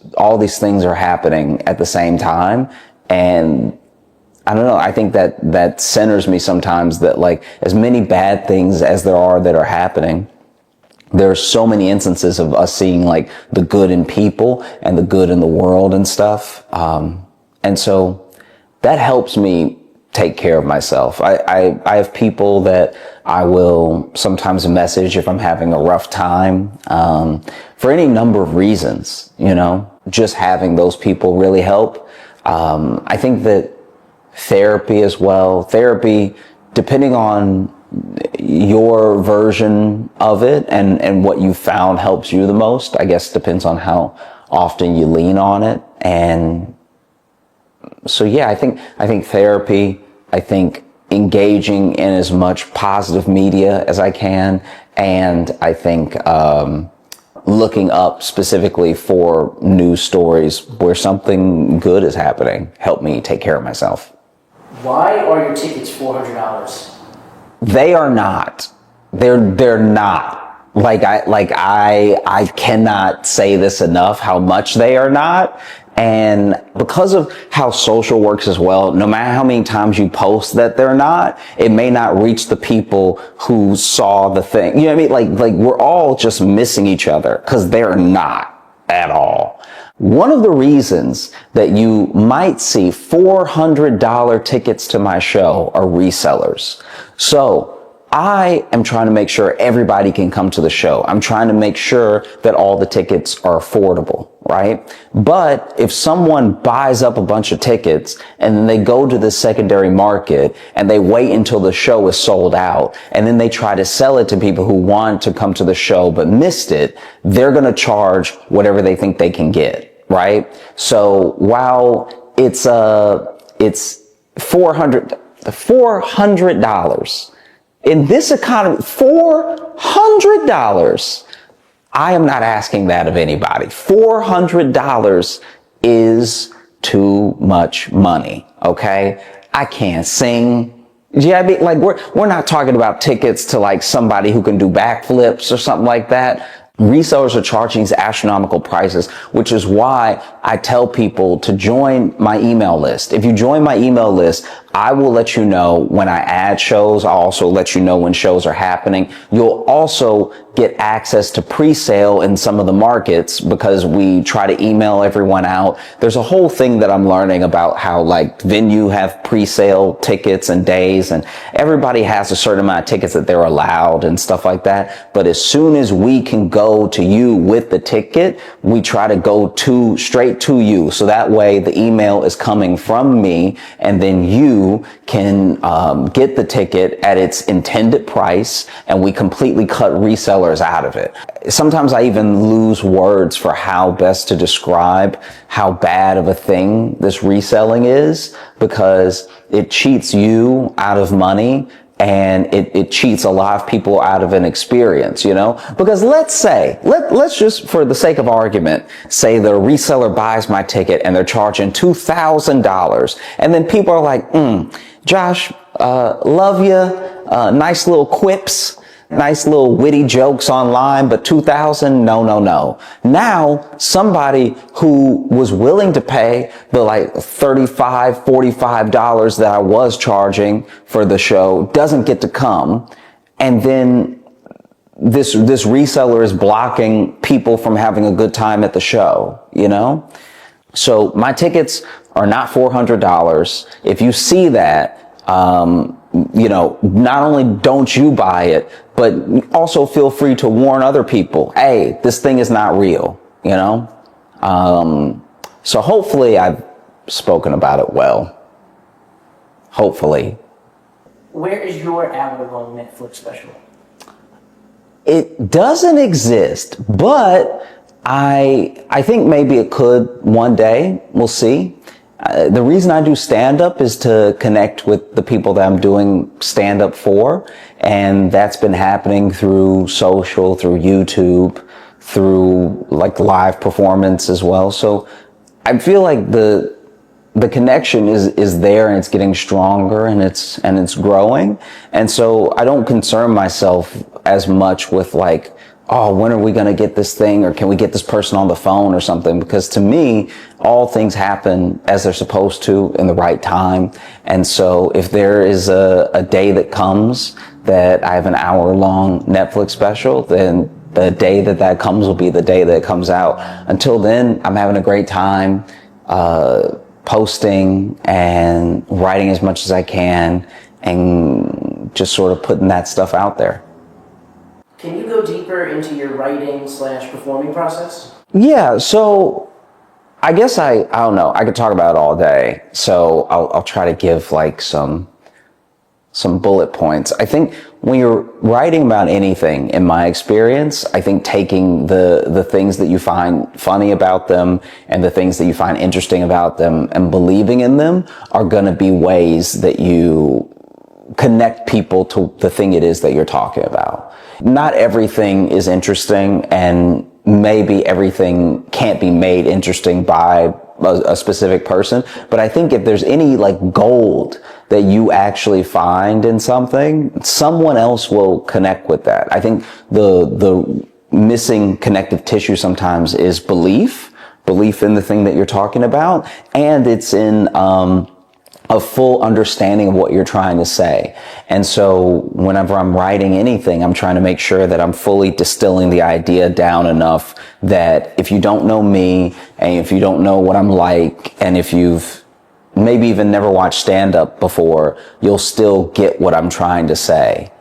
things are happening at the same time. And I don't know, I think that centers me sometimes, that like as many bad things as there are that are happening, there are so many instances of us seeing like the good in people and the good in the world and stuff. And so that helps me take care of myself. I have people that I will sometimes message if I'm having a rough time, for any number of reasons, you know, just having those people really help. I think that therapy as well, depending on your version of it and what you found helps you the most, I guess depends on how often you lean on it. And so, yeah, I think therapy, I think engaging in as much positive media as I can. And I think, looking up specifically for news stories where something good is happening help me take care of myself. Why are your tickets $400? They are not. They're not. I cannot say this enough how much they are not. And because of how social works as well, no matter how many times you post that they're not, it may not reach the people who saw the thing. You know what I mean? Like we're all just missing each other because they're not at all. One of the reasons that you might see $400 tickets to my show are resellers. So I am trying to make sure everybody can come to the show. I'm trying to make sure that all the tickets are affordable, right? But if someone buys up a bunch of tickets and then they go to the secondary market and they wait until the show is sold out and then they try to sell it to people who want to come to the show but missed it, they're going to charge whatever they think they can get, right? So while it's $400 in this economy, $400. I am not asking that of anybody. $400 is too much money. Okay. I can't sing. Yeah, I mean, like we're not talking about tickets to like somebody who can do backflips or something like that. Resellers are charging these astronomical prices, which is why I tell people to join my email list. If you join my email list, I will let you know when I add shows. I'll also let you know when shows are happening. You'll also get access to pre-sale in some of the markets because we try to email everyone out. There's a whole thing that I'm learning about how like venue have pre-sale tickets and days, and everybody has a certain amount of tickets that they're allowed and stuff like that. But as soon as we can go to you with the ticket, we try to go straight to you. So that way the email is coming from me and then you can get the ticket at its intended price, and we completely cut resellers out of it. Sometimes I even lose words for how best to describe how bad of a thing this reselling is, because it cheats you out of money and it cheats a lot of people out of an experience, you know? Because let's just, for the sake of argument, say the reseller buys my ticket and they're charging $2,000. And then people are like, Josh, love you, nice little quips, nice little witty jokes online, but $2,000, no. Now, somebody who was willing to pay the like $35, $45 that I was charging for the show doesn't get to come. And then this reseller is blocking people from having a good time at the show, you know? So my tickets are not $400. If you see that, you know, not only don't you buy it, but also feel free to warn other people, hey, this thing is not real, you know? So hopefully I've spoken about it well. Hopefully. Where is your hour-long Netflix special? It doesn't exist, but I think maybe it could one day. We'll see. The reason I do stand-up is to connect with the people that I'm doing stand-up for, and that's been happening through social, through YouTube, through like live performance as well. So I feel like the connection is there, and it's getting stronger, and it's growing. And so I don't concern myself as much with like, oh, when are we going to get this thing, or can we get this person on the phone or something? Because to me, all things happen as they're supposed to in the right time. And so if there is a day that comes that I have an hour-long Netflix special, then the day that comes will be the day that it comes out. Until then, I'm having a great time posting and writing as much as I can, and just sort of putting that stuff out there. Can you go deeper into your writing / performing process? Yeah, so I guess I don't know. I could talk about it all day. So I'll try to give like some bullet points. I think when you're writing about anything, in my experience, I think taking the things that you find funny about them and the things that you find interesting about them and believing in them are going to be ways that you connect people to the thing it is that you're talking about. Not everything is interesting, and maybe everything can't be made interesting by a specific person. But I think if there's any like gold that you actually find in something, someone else will connect with that. I think the missing connective tissue sometimes is belief in the thing that you're talking about, and it's in a full understanding of what you're trying to say. And so whenever I'm writing anything, I'm trying to make sure that I'm fully distilling the idea down enough that if you don't know me, and if you don't know what I'm like, and if you've maybe even never watched stand-up before, you'll still get what I'm trying to say.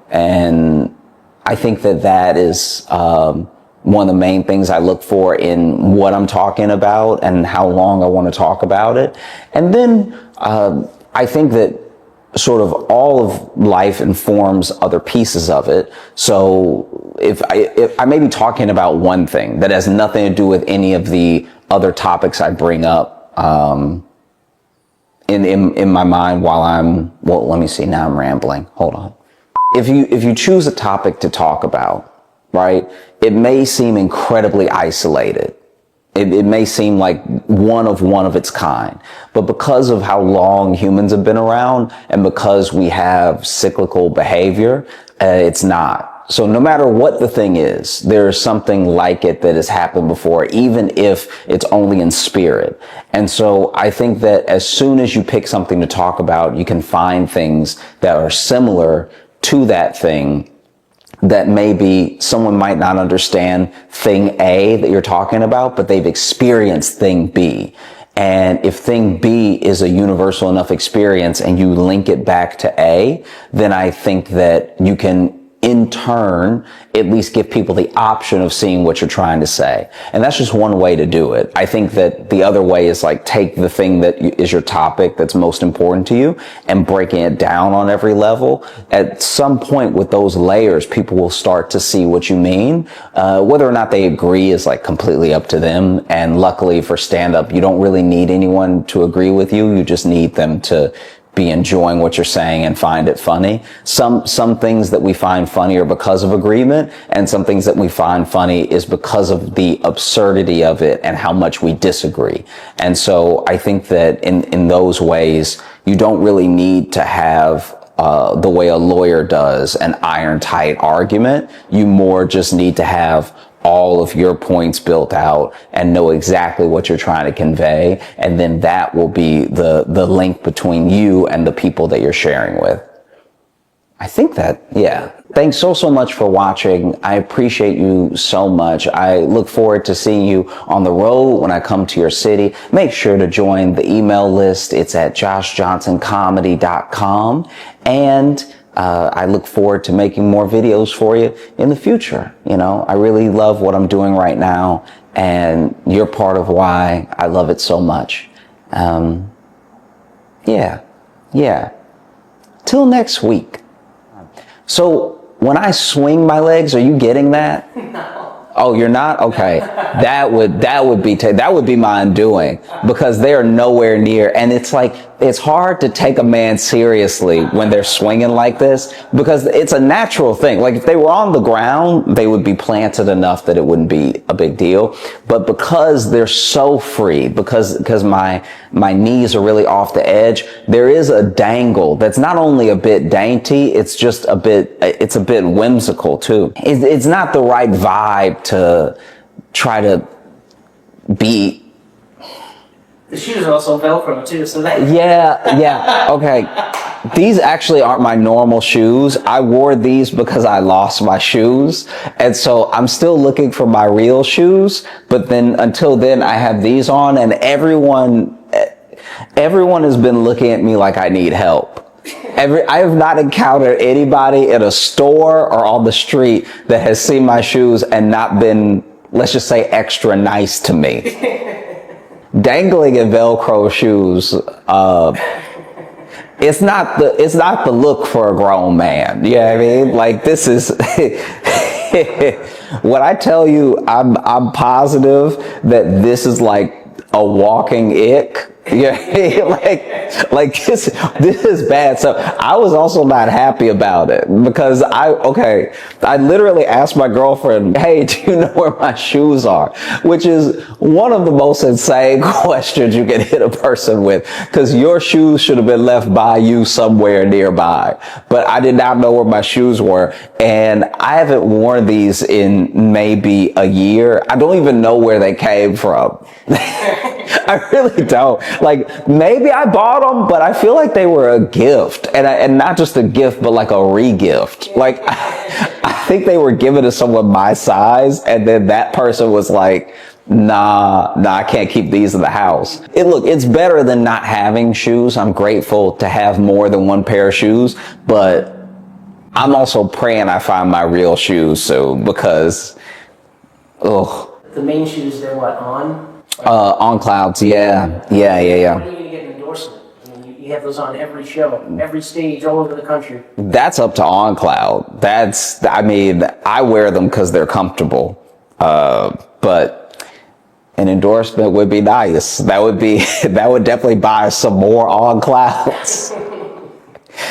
And I think that is one of the main things I look for in what I'm talking about and how long I want to talk about it. And then I think that sort of all of life informs other pieces of it. So if I may be talking about one thing that has nothing to do with any of the other topics I bring up in my mind while well, let me see, now I'm rambling. Hold on. If you choose a topic to talk about, right, it may seem incredibly isolated. It may seem like one of its kind, but because of how long humans have been around and because we have cyclical behavior, it's not. So no matter what the thing is, there's something like it that has happened before, even if it's only in spirit. And so I think that as soon as you pick something to talk about, you can find things that are similar to that thing, that maybe someone might not understand thing A that you're talking about, but they've experienced thing B. And if thing B is a universal enough experience and you link it back to A, then I think that you can in turn at least give people the option of seeing what you're trying to say. And that's just one way to do it. I think that the other way is like take the thing that is your topic that's most important to you and breaking it down on every level. At some point with those layers, people will start to see what you mean. Whether or not they agree is like completely up to them. And luckily for stand-up, you don't really need anyone to agree with you. You just need them to be enjoying what you're saying and find it funny. Some things that we find funny are because of agreement, and some things that we find funny is because of the absurdity of it and how much we disagree. And so I think that in those ways, you don't really need to have the way a lawyer does an iron tight argument. You more just need to have all of your points built out and know exactly what you're trying to convey. And then that will be the link between you and the people that you're sharing with. I think that, yeah. Thanks so much for watching. I appreciate you so much. I look forward to seeing you on the road when I come to your city. Make sure to join the email list. It's at joshjohnsoncomedy.com. And I look forward to making more videos for you in the future. You know, I really love what I'm doing right now, and you're part of why I love it so much. Yeah. Till next week. So when I swing my legs, are you getting that? No. Oh, you're not? Okay. That would be my undoing, because they are nowhere near. And it's like, it's hard to take a man seriously when they're swinging like this, because it's a natural thing. Like if they were on the ground, they would be planted enough that it wouldn't be a big deal. But because they're so free, because my knees are really off the edge, there is a dangle that's not only a bit dainty, it's a bit whimsical too. It's not the right vibe to try to be. The shoes are also Velcro too, so that. Yeah, okay. These actually aren't my normal shoes. I wore these because I lost my shoes. And so I'm still looking for my real shoes. But then until then, I have these on, and everyone has been looking at me like I need help. I have not encountered anybody in a store or on the street that has seen my shoes and not been, let's just say, extra nice to me. Dangling in Velcro shoes, it's not the look for a grown man. You know what I mean? Like, this is when I tell you I'm positive that this is like a walking ick. Yeah, like this is bad. So I was also not happy about it, because I literally asked my girlfriend, "Hey, do you know where my shoes are?" Which is one of the most insane questions you can hit a person with, because your shoes should have been left by you somewhere nearby. But I did not know where my shoes were, and I haven't worn these in maybe a year. I don't even know where they came from. I really don't. Like, maybe I bought them, but I feel like they were a gift, and not just a gift, but like a re-gift. Like, I think they were given to someone my size, and then that person was like, nah, I can't keep these in the house. It's better than not having shoes. I'm grateful to have more than one pair of shoes, but I'm also praying I find my real shoes soon, because, ugh. The main shoes, they're what, on? On clouds, yeah. When are you going to get an endorsement? I mean, you have those on every show, every stage, all over the country. That's up to OnCloud. I wear them because they're comfortable. But an endorsement would be nice. That would definitely buy some more OnClouds.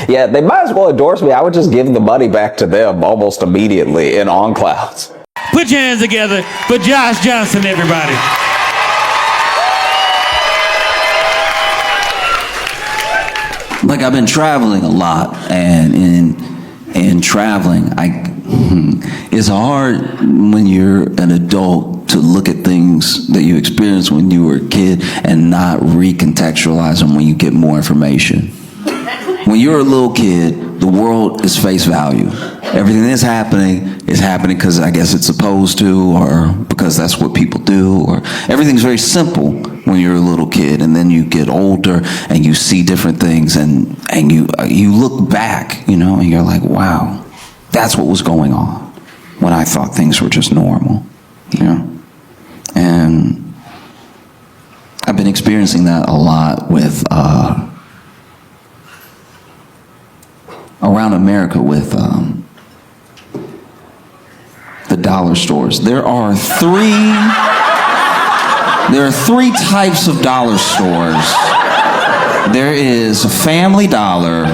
Yeah, they might as well endorse me. I would just give the money back to them almost immediately in OnClouds. Put your hands together for Josh Johnson, everybody. Like, I've been traveling a lot, and in traveling, it's hard when you're an adult to look at things that you experienced when you were a kid and not recontextualize them when you get more information. When you're a little kid, the world is face value. Everything that's happening is happening because I guess it's supposed to, or because that's what people do, or everything's very simple when you're a little kid, and then you get older and you see different things, and you look back, and you're like, wow, that's what was going on when I thought things were just normal, And I've been experiencing that a lot with around America with the dollar stores. There are three types of dollar stores. There is Family Dollar,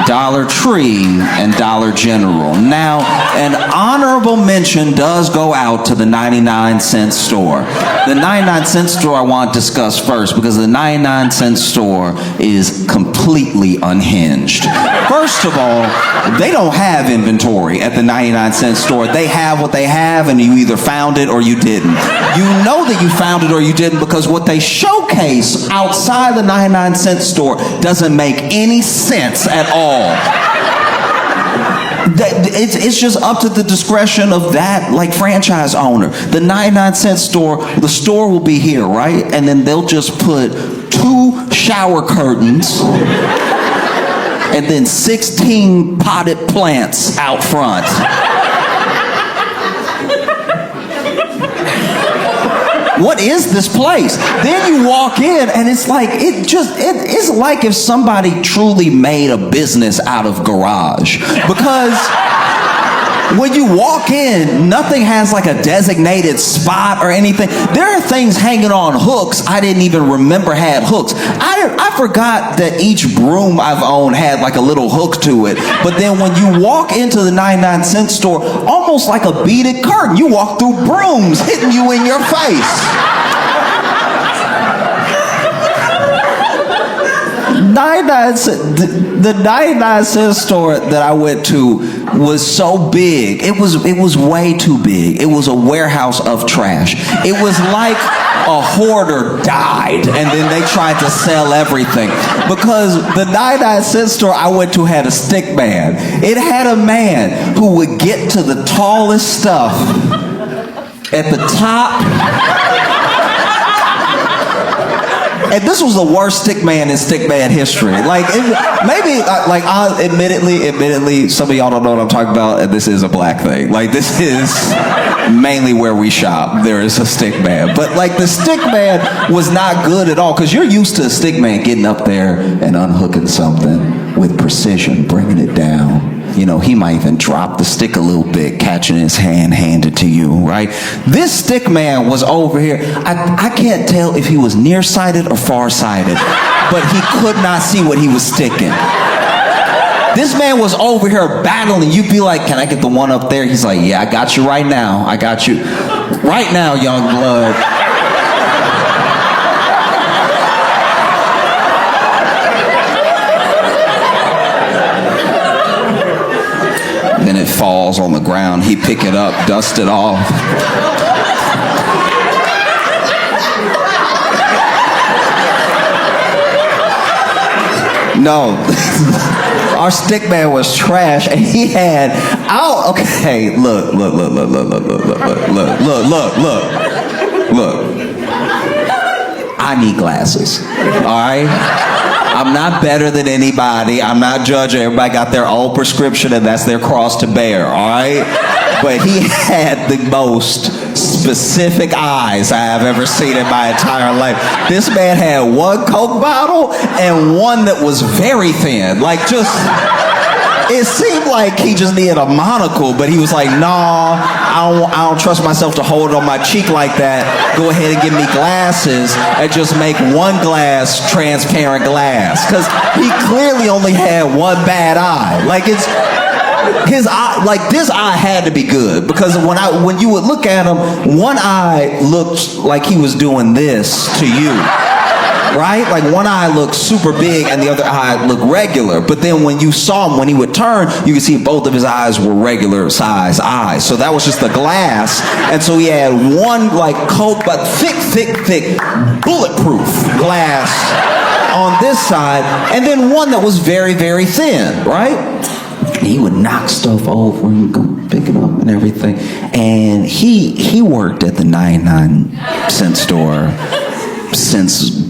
Dollar Tree, and Dollar General. Now, an honorable mention does go out to the 99-cent store. The 99-cent store I want to discuss first, because the 99-cent store is completely unhinged. First of all, they don't have inventory at the 99-cent store. They have what they have, and you either found it or you didn't. You know that you found it or you didn't because what they showcase outside the 99-cent store doesn't make any sense at all. It's just up to the discretion of that franchise owner. The 99-cent store, the store will be here, right? And then they'll just put 2 shower curtains and then 16 potted plants out front. what is this place? Then you walk in and it's like, it's like if somebody truly made a business out of garage. Because when you walk in, nothing has like a designated spot or anything. There are things hanging on hooks I didn't even remember had hooks. I forgot that each broom I've owned had like a little hook to it. But then when you walk into the 99-cent store, almost like a beaded curtain, you walk through brooms hitting you in your face. 99-cent store that I went to was so big. It was way too big. It was a warehouse of trash. It was like a hoarder died and then they tried to sell everything. Because the 99-cent store I went to had a stick man. It had a man who would get to the tallest stuff at the top. And this was the worst stick man in stick man history. Like, admittedly, some of y'all don't know what I'm talking about, and this is a black thing. Like, this is mainly where we shop. There is a stick man. But, like, the stick man was not good at all, because you're used to a stick man getting up there and unhooking something with precision, bringing it down. You know, he might even drop the stick a little bit, catching his hand, hand it to you, right? This stick man was over here. I can't tell if he was nearsighted or farsighted, but he could not see what he was sticking. This man was over here battling. You'd be like, can I get the one up there? He's like, yeah, I got you right now. I got you right now, young blood. Then it falls on the ground. He pick it up, dust it off. No, our stick man was trash, and he had. Okay, look. I need glasses. All right. I'm not better than anybody. I'm not judging. Everybody got their own prescription and that's their cross to bear, all right? But he had the most specific eyes I have ever seen in my entire life. This man had one Coke bottle and one that was very thin. Like, just, it seemed like he just needed a monocle, but he was like, nah, I don't trust myself to hold it on my cheek like that. Go ahead and give me glasses and just make one glass transparent glass. Because he clearly only had one bad eye. Like, it's his eye, like this eye had to be good. Because when you would look at him, one eye looked like he was doing this to you. Right? Like one eye looked super big and the other eye looked regular. But then when you saw him, when he would turn, you could see both of his eyes were regular size eyes. So that was just the glass. And so he had one like Coke, but thick, bulletproof glass on this side. And then one that was very, very thin, right? He would knock stuff over and go pick it up and everything. And he worked at the 99-cent store since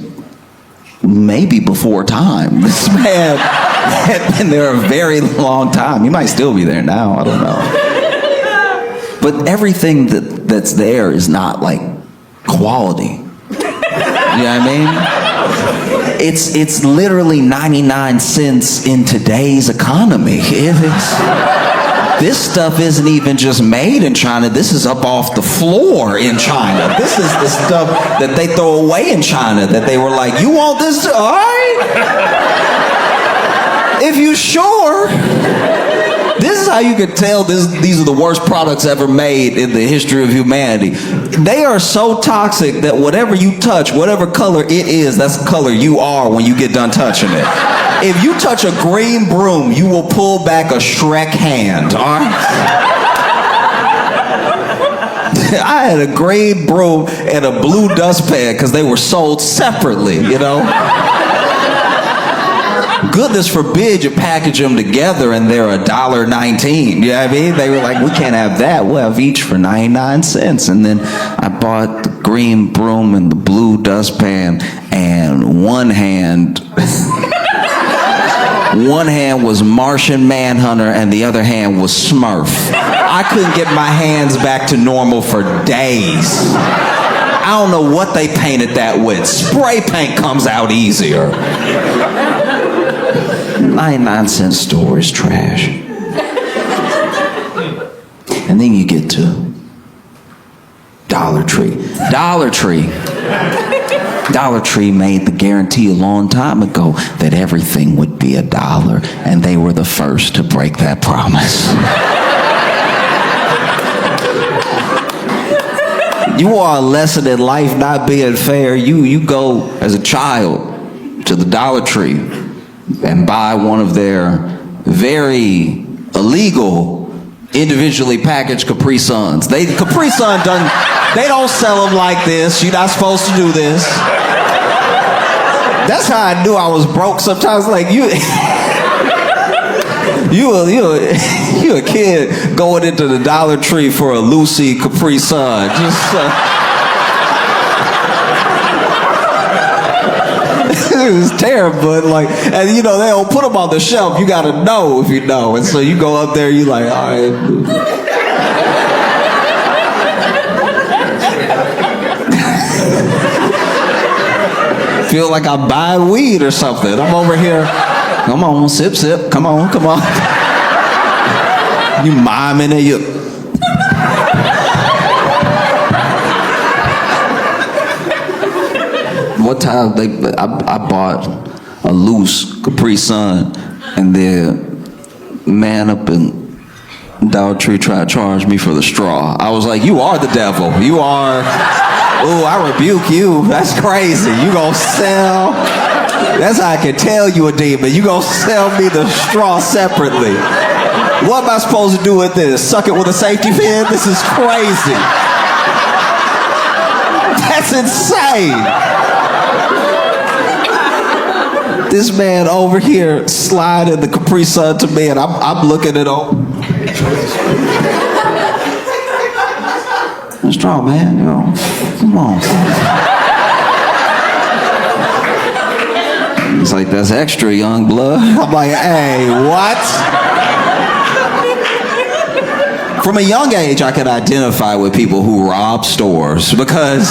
maybe before time. This man had been there a very long time. He might still be there now. I don't know. But everything that's there is not like quality. You know what I mean? It's literally 99 cents in today's economy. This stuff isn't even just made in China. This is up off the floor in China. This is the stuff that they throw away in China that they were like, you want this? All right. If you sure. This is how you can tell these are the worst products ever made in the history of humanity. They are so toxic that whatever you touch, whatever color it is, that's the color you are when you get done touching it. If you touch a green broom, you will pull back a Shrek hand, all right? I had a green broom and a blue dustpan because they were sold separately, you know? Goodness forbid you package them together and they're $1.19. You know what I mean? They were like, we can't have that. We'll have each for 99 cents. And then I bought the green broom and the blue dustpan, and one hand was Martian Manhunter and the other hand was Smurf. I couldn't get my hands back to normal for days. I don't know what they painted that with. Spray paint comes out easier. 99-cent store is trash. And then you get to Dollar Tree. Dollar Tree made the guarantee a long time ago that everything would be $1, and they were the first to break that promise. You want a lesson in life not being fair, you go as a child to the Dollar Tree and buy one of their very illegal individually packaged Capri Suns. Capri Sun they don't sell them like this. You're not supposed to do this. That's how I knew I was broke sometimes. Like you a kid going into the Dollar Tree for a Lucy Capri Sun. It's terrible, but like, and they don't put them on the shelf. You gotta know if you know, and so you go up there. You like, all right. Feel like I'm buying weed or something. I'm over here. Come on, sip, sip. Come on. You miming it. One time I bought a loose Capri Sun, and the man up in Dollar Tree tried to charge me for the straw. I was like, you are the devil. You are. Oh, I rebuke you. That's crazy. You gonna sell? That's how I can tell you a demon. You gonna sell me the straw separately? What am I supposed to do with this? Suck it with a safety pin? This is crazy. That's insane. This man over here sliding the Capri Sun to me, and I'm looking at him. Straw, man, come on. It's like, that's extra, young blood. I'm like, hey, what? From a young age, I could identify with people who rob stores because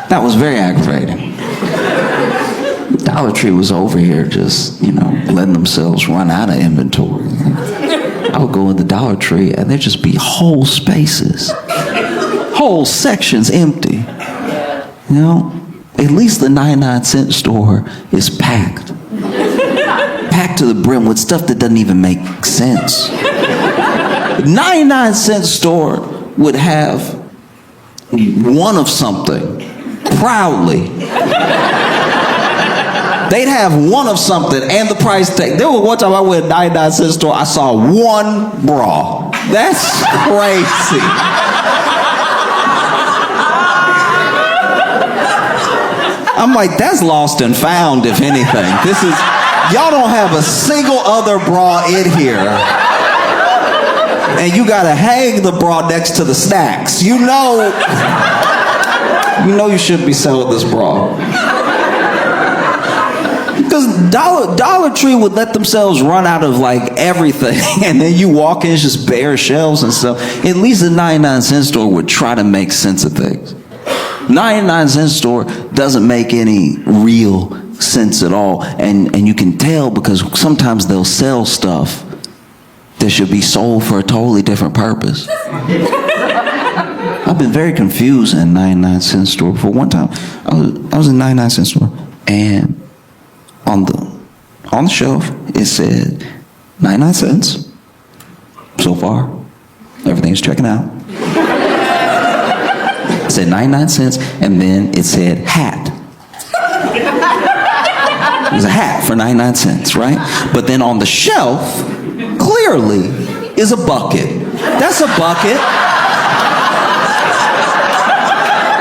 that was very aggravating. Dollar Tree was over here just, letting themselves run out of inventory. I would go in the Dollar Tree and there'd just be whole spaces, whole sections empty. At least the 99-cent store is packed to the brim with stuff that doesn't even make sense. The 99-cent store would have one of something, proudly. They'd have one of something and the price tag. There was one time I went to a 99-cent store, I saw one bra. That's crazy. I'm like, that's lost and found, if anything. Y'all don't have a single other bra in here. And you gotta hang the bra next to the snacks. You know you shouldn't be selling this bra. Because Dollar Tree would let themselves run out of like everything, and then you walk in, it's just bare shelves and stuff. At least the 99-cent store would try to make sense of things. 99-cent store doesn't make any real sense at all, and you can tell because sometimes they'll sell stuff that should be sold for a totally different purpose. I've been very confused in a 99-cent store before. One time, I was in a 99-cent store, and on the shelf, it said 99 cents. So far, everything's checking out. It said 99 cents, and then it said hat. It was a hat for 99 cents, right? But then on the shelf, clearly, is a bucket. That's a bucket.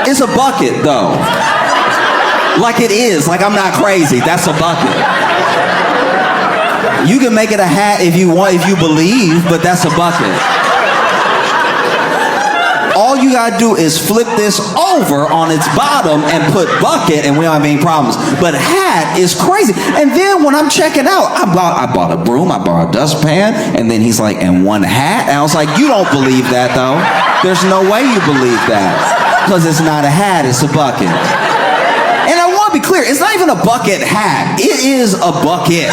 It's a bucket, though. Like it is, like I'm not crazy. That's a bucket. You can make it a hat if you want, if you believe, but that's a bucket. All you gotta do is flip this over on its bottom and put bucket, and we don't have any problems. But hat is crazy. And then when I'm checking out, I bought a broom, I bought a dustpan, and then he's like, and one hat? And I was like, you don't believe that though. There's no way you believe that. Because it's not a hat, it's a bucket. And I want to be clear, it's not even a bucket hat. It is a bucket.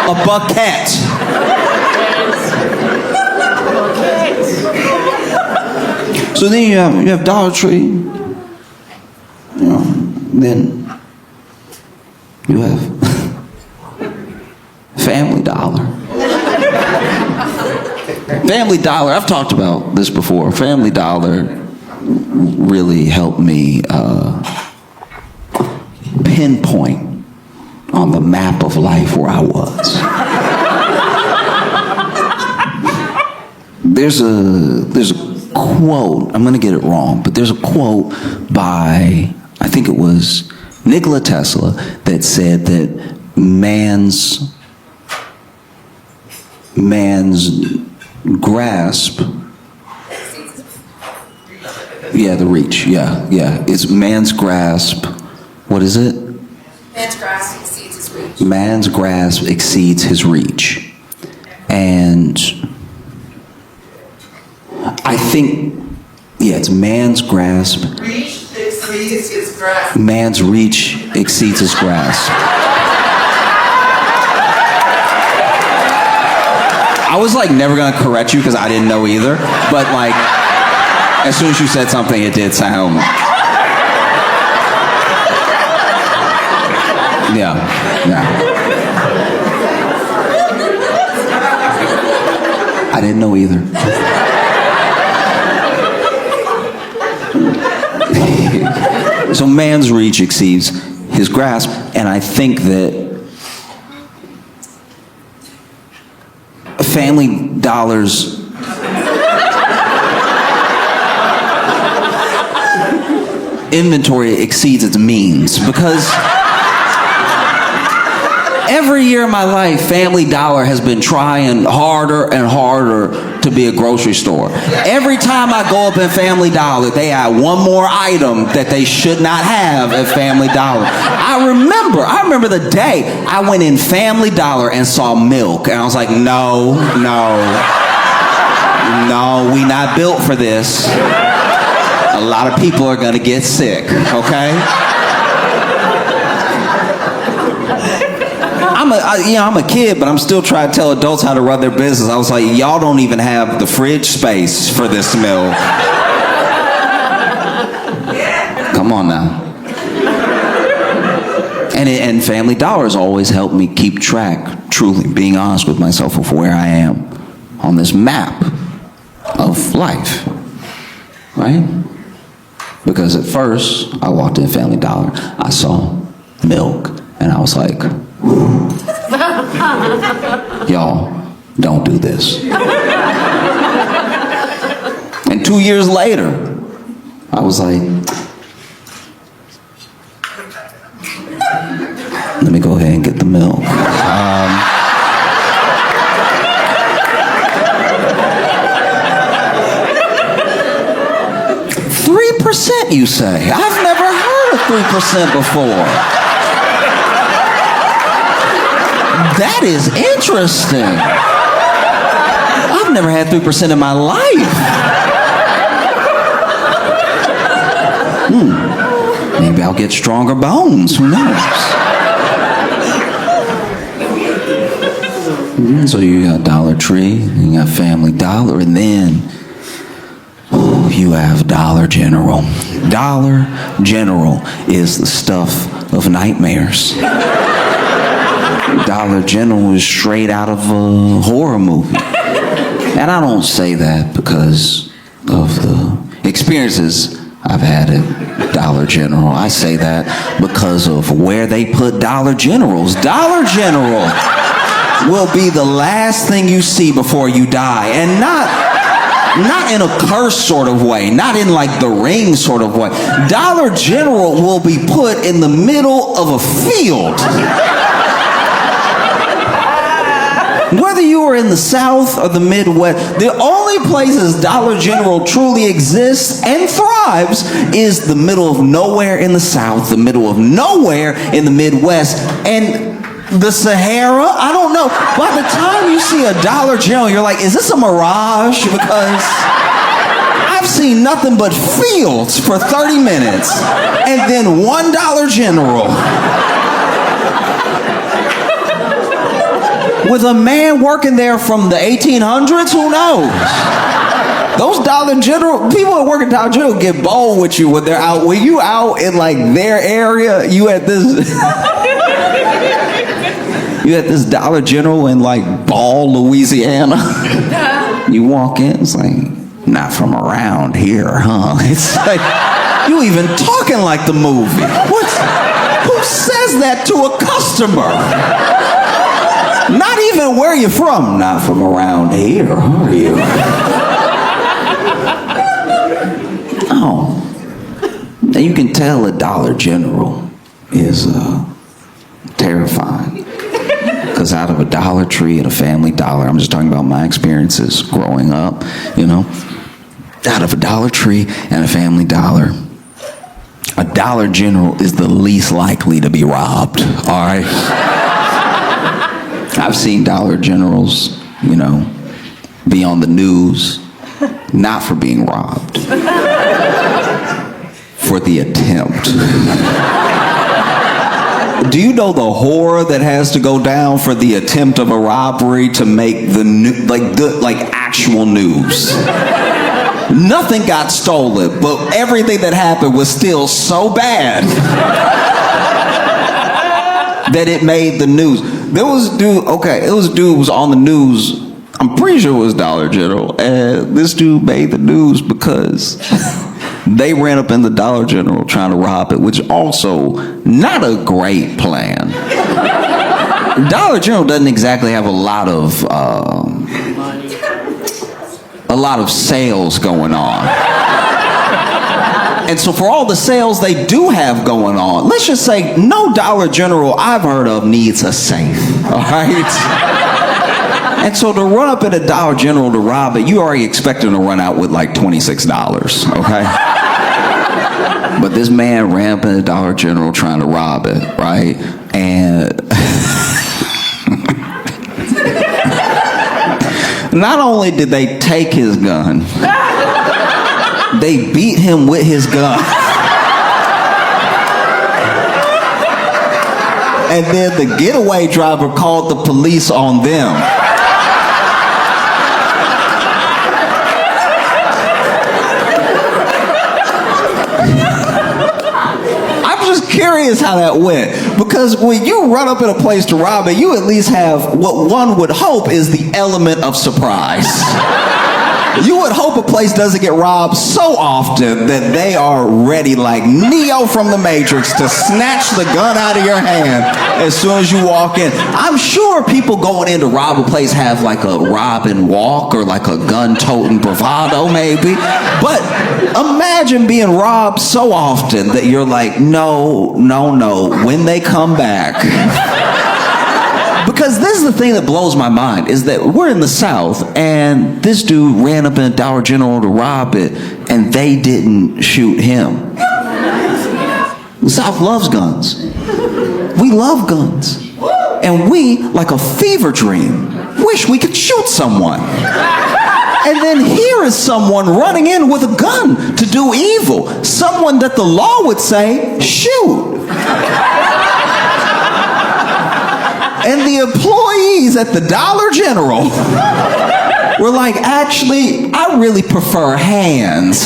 A bucket. So then you have Dollar Tree. You know, then you have Family Dollar. Family Dollar, I've talked about this before. Family Dollar really helped me pinpoint on the map of life where I was. There's a quote, I'm going to get it wrong, but there's a quote by, I think it was Nikola Tesla, that said that man's grasp, the reach, it's man's grasp, what is it? Man's grasp exceeds his reach. Man's grasp exceeds his reach. And I think, it's man's grasp. Reach exceeds his grasp. Man's reach exceeds his grasp. I was like never gonna correct you because I didn't know either, but like as soon as you said something, it did sound. Yeah. I didn't know either. So man's reach exceeds his grasp, and I think that Family Dollar's inventory exceeds its means, because every year of my life, Family Dollar has been trying harder and harder to be a grocery store. Every time I go up in Family Dollar, they add one more item that they should not have at Family Dollar. I remember the day I went in Family Dollar and saw milk, and I was like, no, we not built for this. A lot of people are gonna get sick, okay? I'm a kid, but I'm still trying to tell adults how to run their business. I was like, y'all don't even have the fridge space for this milk. Come on now. And Family Dollar has always helped me keep track, truly, being honest with myself of where I am on this map of life, right? Because at first, I walked in Family Dollar, I saw milk, and I was like, y'all, don't do this. And 2 years later, I was like, let me go ahead and get the milk. 3%, you say? I've never heard of 3% before. That is interesting. I've never had 3% in my life. Maybe I'll get stronger bones. Who knows? So you got Dollar Tree, you got Family Dollar, and then you have Dollar General. Dollar General is the stuff of nightmares. Dollar General is straight out of a horror movie. And I don't say that because of the experiences I've had at Dollar General. I say that because of where they put Dollar Generals. Dollar General will be the last thing you see before you die. And not in a curse sort of way, not in like the Ring sort of way. Dollar General will be put in the middle of a field. Whether you are in the South or the Midwest, the only places Dollar General truly exists and thrives is the middle of nowhere in the South, the middle of nowhere in the Midwest, and the Sahara. I don't know. By the time you see a Dollar General, you're like, is this a mirage? Because I've seen nothing but fields for 30 minutes and then one Dollar General with a man working there from the 1800s. Who knows? Those Dollar General people that work at Dollar General get bold with you when they're out. When you out in like their area, you at this Dollar General in like Ball, Louisiana. You walk in, it's like, not from around here, huh? It's like, you even talking like the movie. What? Who says that to a customer? Not even where you from. Not from around here, are you? Oh. Now you can tell a Dollar General is terrifying. Because out of a Dollar Tree and a Family Dollar, I'm just talking about my experiences growing up, you know. Out of a Dollar Tree and a Family Dollar, a Dollar General is the least likely to be robbed, all right? I've seen Dollar Generals, you know, be on the news, not for being robbed, for the attempt. Do you know the horror that has to go down for the attempt of a robbery to make the actual news? Nothing got stolen, but everything that happened was still so bad that it made the news. There was a dude, it was a dude who was on the news. I'm pretty sure it was Dollar General, and this dude made the news because they ran up in the Dollar General trying to rob it, which also not a great plan. Dollar General doesn't exactly have a lot of sales going on. And so for all the sales they do have going on, let's just say no Dollar General I've heard of needs a safe, all right? And so to run up at a Dollar General to rob it, you already expecting to run out with like $26, okay? But this man ran up in a Dollar General trying to rob it, right? And not only did they take his gun, they beat him with his gun. And then the getaway driver called the police on them. Curious how that went, because when you run up in a place to rob it, you at least have what one would hope is the element of surprise. You would hope a place doesn't get robbed so often that they are ready like Neo from the Matrix to snatch the gun out of your hand as soon as you walk in. I'm sure people going in to rob a place have like a rob and walk or like a gun-toting bravado maybe. But imagine being robbed so often that you're like, no, when they come back. Because this is the thing that blows my mind, is that we're in the South, and this dude ran up in a Dollar General to rob it, and they didn't shoot him. The South loves guns. We love guns. And we, like a fever dream, wish we could shoot someone. And then here is someone running in with a gun to do evil. Someone that the law would say, shoot. And the employees at the Dollar General were like, actually, I really prefer hands.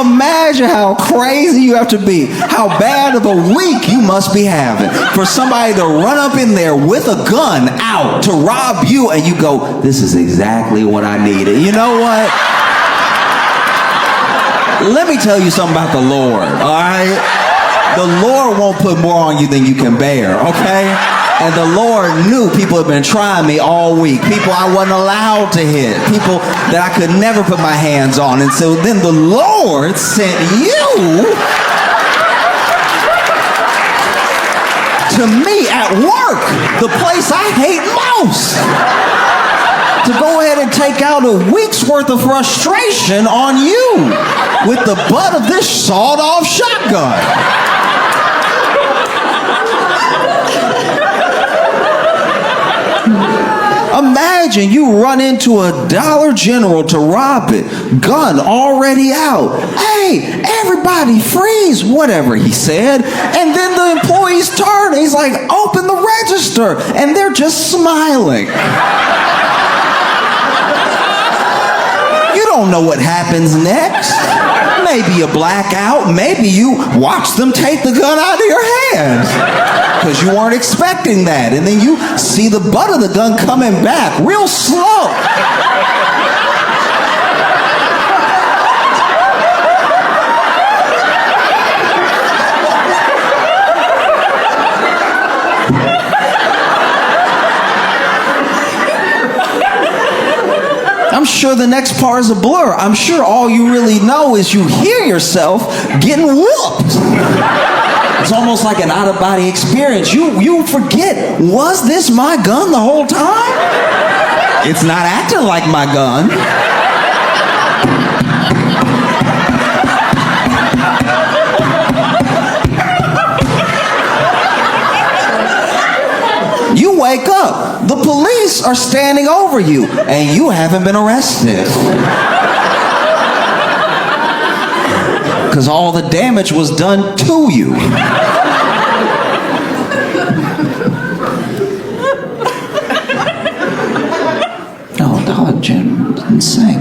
Imagine how crazy you have to be, how bad of a week you must be having for somebody to run up in there with a gun out to rob you, and you go, this is exactly what I needed. You know what? Let me tell you something about the Lord, all right? The Lord won't put more on you than you can bear, okay? And the Lord knew people had been trying me all week. People I wasn't allowed to hit. People that I could never put my hands on. And so then the Lord sent you to me at work, the place I hate most, to go ahead and take out a week's worth of frustration on you with the butt of this sawed-off shotgun. imagine you run into a Dollar General to rob it, gun already out. Hey, everybody freeze, whatever he said. And then the employees turn and he's like, open the register. And they're just smiling. You don't know what happens next. Maybe a blackout. Maybe you watch them take the gun out of your hands because you weren't expecting that. And then you see the butt of the gun coming back real slow. I'm sure the next part is a blur. I'm sure all you really know is you hear yourself getting whooped. It's almost like an out-of-body experience. You forget, was this my gun the whole time? It's not acting like my gun. You wake up, the police are standing over you, and you haven't been arrested. Because all the damage was done to you. Oh, Dollar General is insane.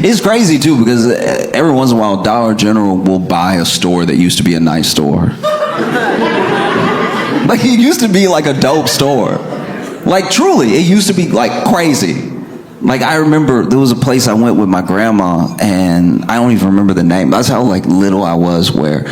It's crazy too because every once in a while Dollar General will buy a store that used to be a nice store. Like it used to be like a dope store. Like truly, it used to be like crazy. Like I remember there was a place I went with my grandma and I don't even remember the name. That's how like little I was where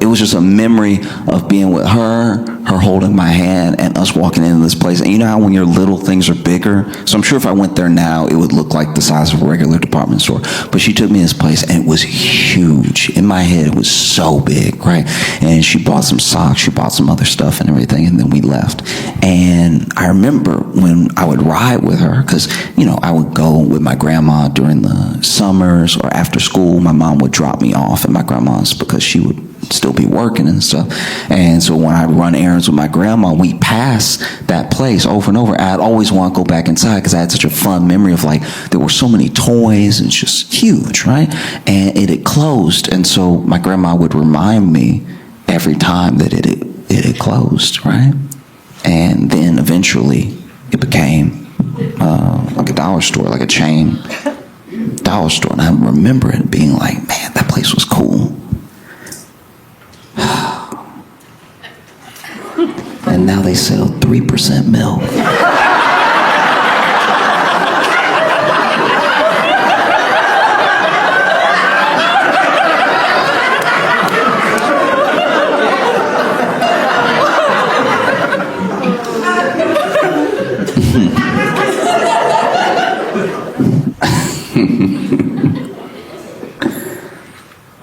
it was just a memory of being with her holding my hand and us walking into this place. And you know how when you're little things are bigger? So I'm sure if I went there now it would look like the size of a regular department store. But she took me to this place and it was huge. In my head it was so big, right? And she bought some socks, she bought some other stuff and everything, and then we left. And I remember when I would ride with her, because you know, I would go with my grandma during the summers or after school. My mom would drop me off at my grandma's because she would still be working and stuff. And so when I'd run errands with my grandma, we'd pass that place over and over. I'd always want to go back inside because I had such a fun memory of like, there were so many toys and it's just huge, right? And it had closed. And so my grandma would remind me every time that it had closed, right? And then eventually it became like a dollar store, like a chain dollar store. And I remember it being like, man, that place was cool. And now they sell 3% milk.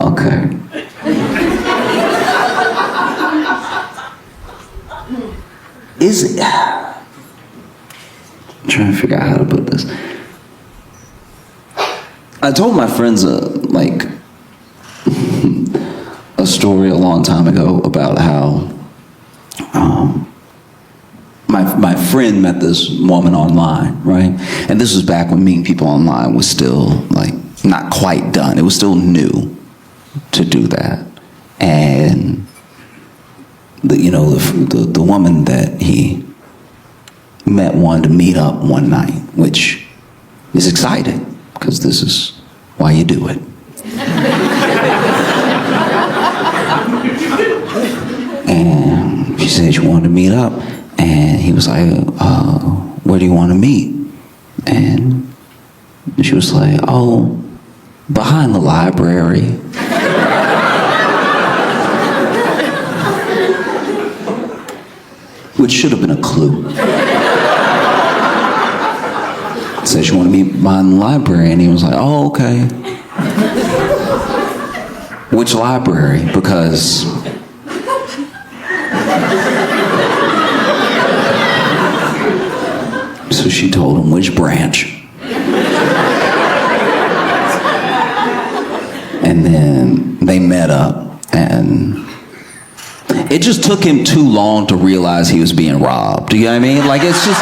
Okay. Is it? I'm trying to figure out how to put this. I told my friends like a story a long time ago about how my friend met this woman online, right? And this was back when meeting people online was still like not quite done. It was still new to do that. And the woman that he met wanted to meet up one night, which is exciting because this is why you do it. And she said she wanted to meet up, and he was like, where do you want to meet? And she was like, oh, behind the library. Which should have been a clue. Said she wanted to meet behind the library, and he was like, oh, okay. Which library? Because so she told him which branch. And then they met up, and it just took him too long to realize he was being robbed. You know what I mean? Like, it's just...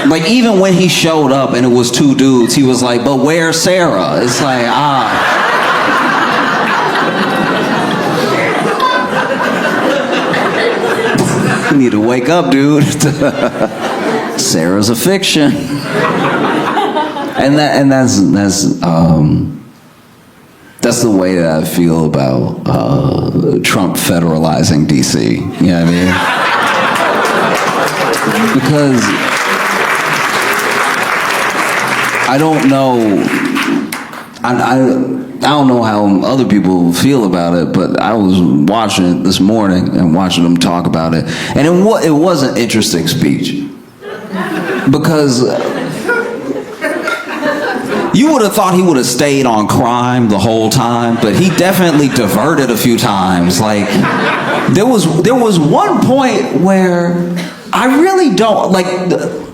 Like, even when he showed up and it was two dudes, he was like, but where's Sarah? It's like, You need to wake up, dude. Sarah's a fiction. And that's the way that I feel about Trump federalizing DC. You know what I mean? Because I don't know. I don't know how other people feel about it, but I was watching it this morning and watching them talk about it, and it was an interesting speech because you would have thought he would have stayed on crime the whole time, but he definitely diverted a few times. Like there was one point where I really don't like.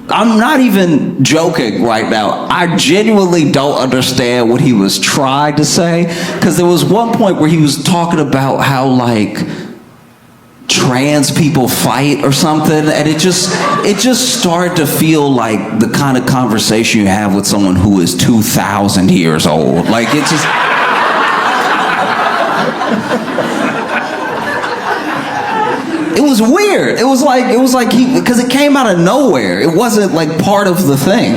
I'm not even joking right now. I genuinely don't understand what he was trying to say, because there was one point where he was talking about how like trans people fight or something, and it just started to feel like the kind of conversation you have with someone who is 2,000 years old. Like it just... It was weird. It was like he, because it came out of nowhere. It wasn't like part of the thing.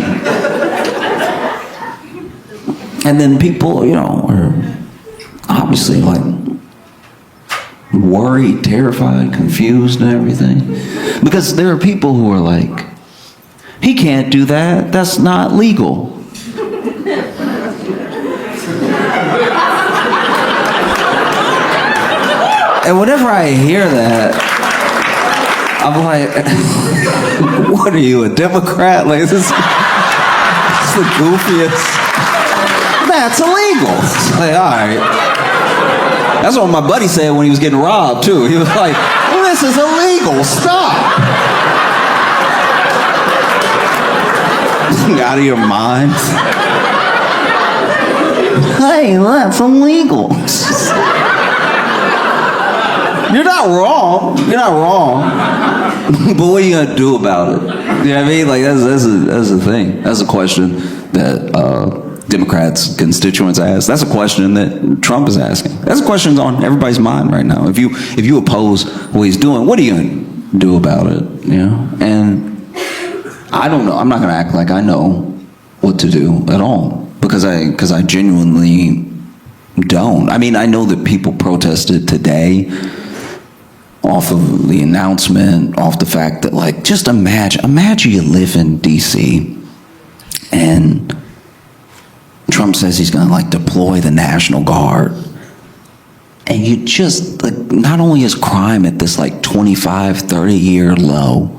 And then people, are obviously like worried, terrified, confused and everything. Because there are people who are like, he can't do that. That's not legal. And whenever I hear that, I'm like, what are you, a Democrat? Like, this is the goofiest. That's illegal. It's like, all right. That's what my buddy said when he was getting robbed, too. He was like, this is illegal. Stop. Out of your mind. Hey, that's illegal. You're not wrong. You're not wrong. But what are you gonna do about it? You know what I mean? Like that's the thing. That's a question that Democrats constituents ask. That's a question that Trump is asking. That's a question on everybody's mind right now. If you oppose what he's doing, what are you gonna do about it? And I don't know. I'm not gonna act like I know what to do at all, because I genuinely don't. I mean, I know that people protested today off of the announcement, off the fact that, like, just imagine you live in DC and Trump says he's gonna like deploy the National Guard, and you just, like, not only is crime at this like 25-30 year low,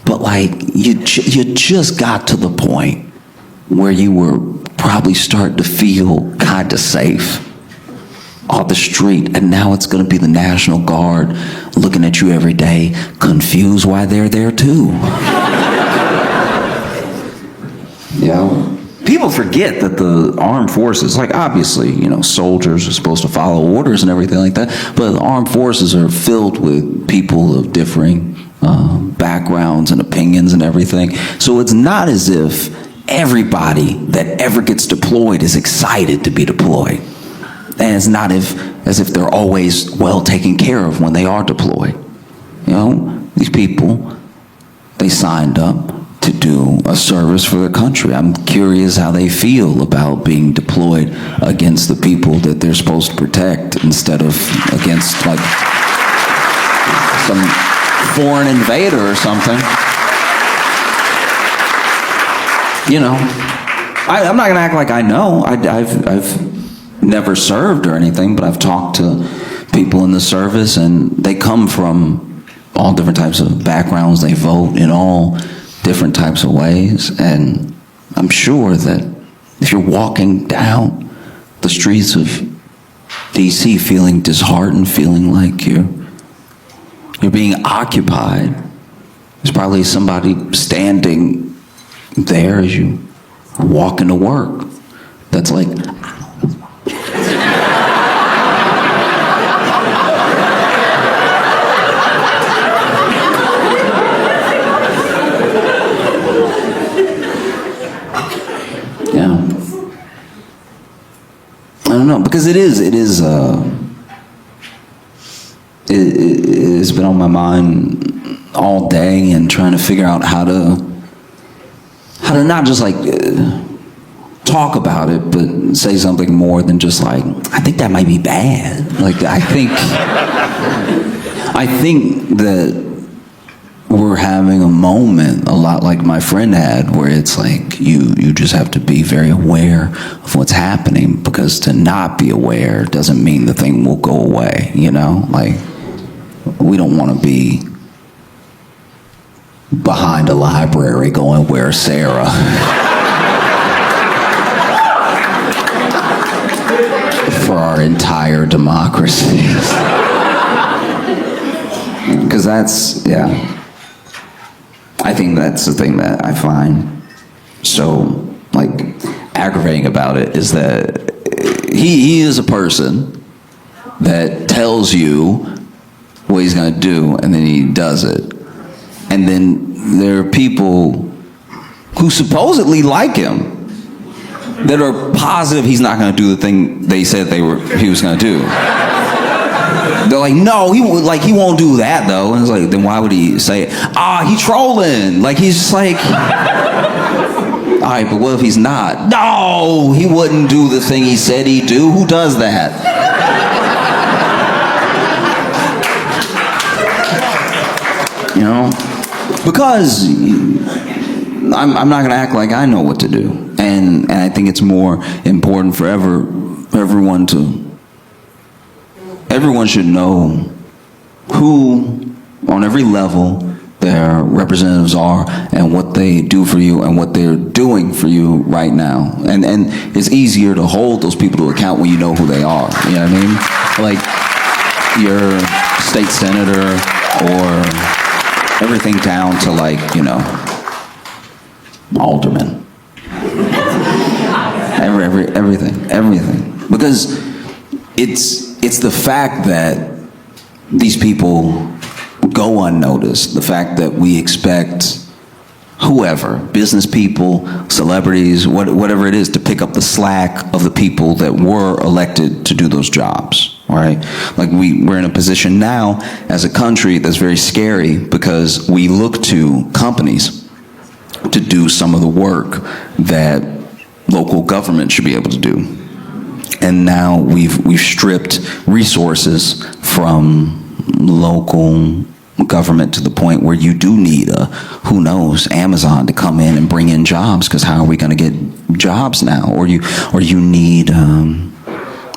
but like you just got to the point where you were probably starting to feel kind of safe off the street, and now it's going to be the National Guard looking at you every day, confused why they're there too. People forget that the armed forces, like, obviously, soldiers are supposed to follow orders and everything like that, but the armed forces are filled with people of differing backgrounds and opinions and everything. So it's not as if everybody that ever gets deployed is excited to be deployed. And it's not as if they're always well taken care of when they are deployed. These people, they signed up to do a service for their country. I'm curious how they feel about being deployed against the people that they're supposed to protect, instead of against, like, some foreign invader or something. I'm not gonna act like I know. I've never served or anything, but I've talked to people in the service, and they come from all different types of backgrounds. They vote in all different types of ways, and I'm sure that if you're walking down the streets of DC feeling disheartened, feeling like you're being occupied, there's probably somebody standing there as you walk into work that's like, know, because it's been on my mind all day, and trying to figure out how to not just like talk about it, but say something more than just like, I think that might be bad. Like, I think that we're having a moment a lot like my friend had, where it's like you just have to be very aware of what's happening, because to not be aware doesn't mean the thing will go away, you know? Like, we don't want to be behind a library going, "Where's Sarah?" for our entire democracy. Because that's, yeah. I think that's the thing that I find so, like, aggravating about it, is that he is a person that tells you what he's going to do, and then he does it. And then there are people who supposedly like him that are positive he's not going to do the thing they said he was going to do. They're like, no, he won't do that though. And it's like, then why would he say it? He's trolling. Like, he's just like, all right, but what if he's not? No, he wouldn't do the thing he said he'd do. Who does that? You know, because I'm not going to act like I know what to do, and I think it's more important for everyone should know who, on every level, their representatives are, and what they do for you, and what they're doing for you right now. And it's easier to hold those people to account when you know who they are. You know what I mean? Like your state senator, or everything down to, like, you know, alderman. Everything. Because it's the fact that these people go unnoticed, the fact that we expect whoever, business people, celebrities, whatever it is, to pick up the slack of the people that were elected to do those jobs, right? Like, we're in a position now as a country that's very scary, because we look to companies to do some of the work that local government should be able to do. And now we've stripped resources from local government to the point where you do need who knows, Amazon to come in and bring in jobs, because how are we going to get jobs now? Or you need on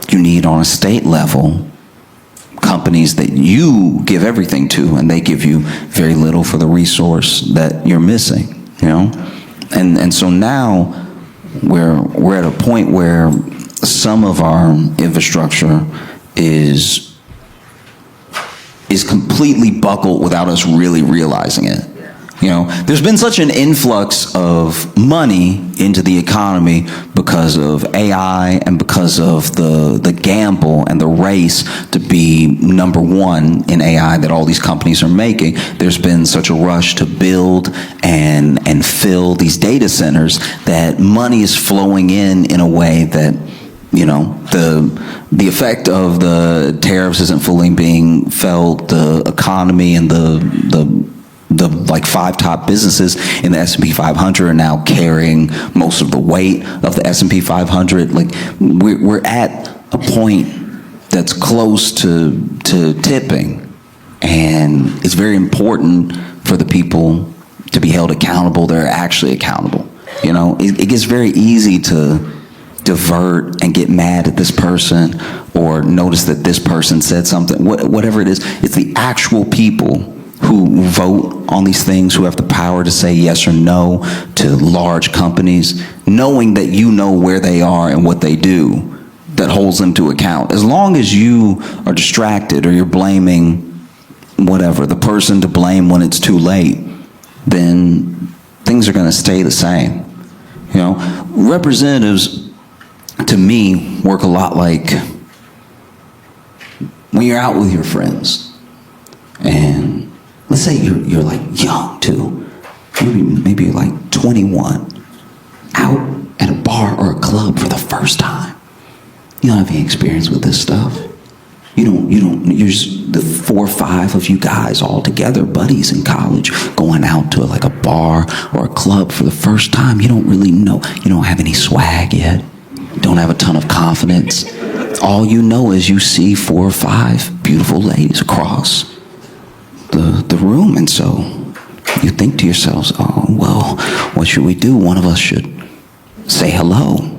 a state level companies that you give everything to, and they give you very little for the resource that you're missing, you know? And so now we're at a point where some of our infrastructure is completely buckled without us really realizing it. You know, there's been such an influx of money into the economy because of AI, and because of the gamble and the race to be number one in AI that all these companies are making. There's been such a rush to build and fill these data centers that money is flowing in a way that, you know, the effect of the tariffs isn't fully being felt. The economy and the like 5 top businesses in the S&P 500 are now carrying most of the weight of the S&P 500. Like, we're at a point that's close to tipping, and it's very important for the people to be held accountable. They're actually accountable. You know, it gets very easy to divert and get mad at this person, or notice that this person said something, whatever it is. It's the actual people who vote on these things, who have the power to say yes or no to large companies, knowing that you know where they are and what they do, that holds them to account. As long as you are distracted, or you're blaming whatever, the person to blame when it's too late, then things are going to stay the same. You know, representatives, to me, work a lot like when you're out with your friends, and let's say you're like young too, maybe you're like 21, out at a bar or a club for the first time, You don't have any experience with this stuff. You're just the 4 or 5 of you guys all together, buddies in college, going out to like a bar or a club for the first time. You don't really know. You don't have any swag yet. You don't have a ton of confidence. All you know is you see 4 or 5 beautiful ladies across the room. And so you think to yourselves, oh, well, what should we do? One of us should say hello.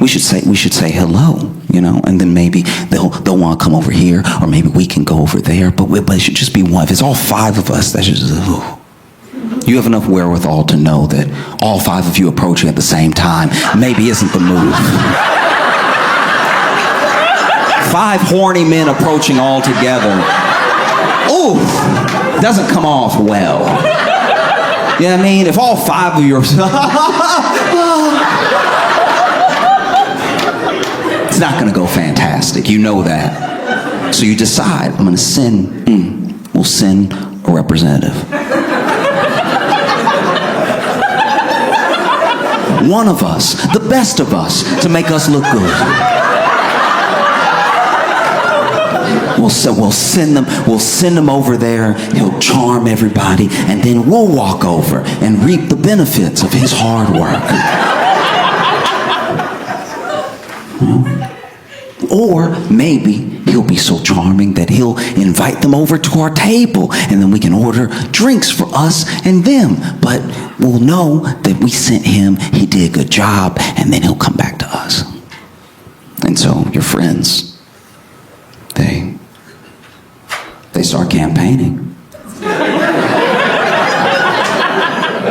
We should say hello, you know, and then maybe they'll want to come over here, or maybe we can go over there. But it should just be one. If it's all 5 of us, that's just you have enough wherewithal to know that all 5 of you approaching at the same time maybe isn't the move. 5 horny men approaching all together. Ooh, doesn't come off well. You know what I mean? If all 5 of you are... it's not going to go fantastic. You know that. So you decide, I'm going to send, we'll send a representative. One of us, the best of us, to make us look good. We'll send them over there. He'll charm everybody, and then we'll walk over and reap the benefits of his hard work. Or maybe he'll be so charming that he'll invite them over to our table, and then we can order drinks for us and them. But we'll know that we sent him, he did a good job, and then he'll come back to us. And so your friends, they start campaigning.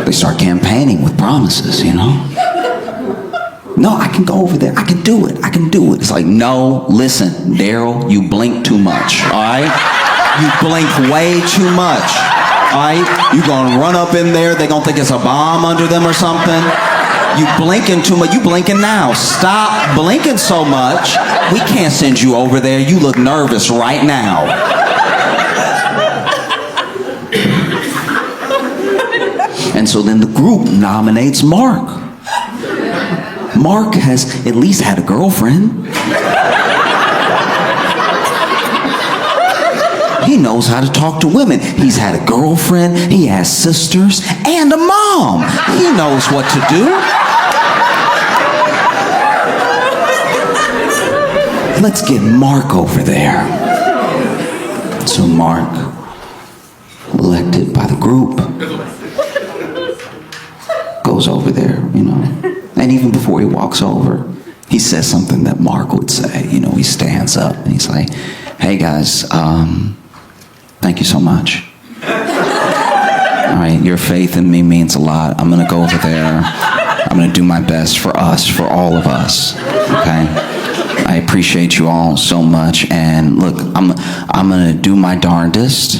They start campaigning with promises, you know. No, I can go over there. I can do it. I can do it. It's like, no, listen, Daryl, you blink too much, all right? You blink way too much, all right? You're going to run up in there. They're going to think it's a bomb under them or something. You blinking too much. You blinking now. Stop blinking so much. We can't send you over there. You look nervous right now. And so then the group nominates Mark. Mark has at least had a girlfriend. He knows how to talk to women. He's had a girlfriend, he has sisters, and a mom. He knows what to do. Let's get Mark over there. So Mark, elected by the group, goes over there, you know. And even before he walks over, he says something that Mark would say. You know, he stands up and he's like, hey guys, thank you so much. All right, your faith in me means a lot. I'm going to go over there. I'm going to do my best for us, for all of us, okay? I appreciate you all so much. And look, I'm going to do my darndest.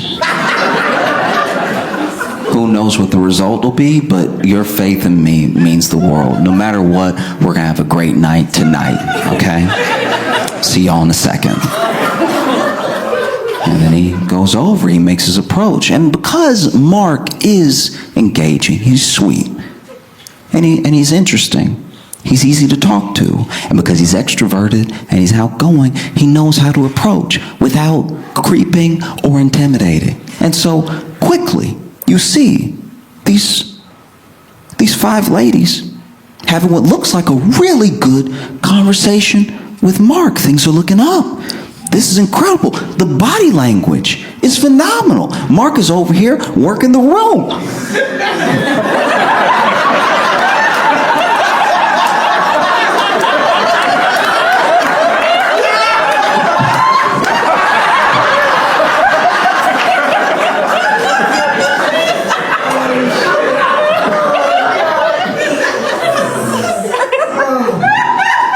Who knows what the result will be, but your faith in me means the world. No matter what, we're going to have a great night tonight, okay? See y'all in a second. And then he goes over, he makes his approach. And because Mark is engaging, he's sweet, and he's interesting, he's easy to talk to. And because he's extroverted and he's outgoing, he knows how to approach without creeping or intimidating. And so quickly, you see these 5 ladies having what looks like a really good conversation with Mark. Things are looking up. This is incredible. The body language is phenomenal. Mark is over here working the room.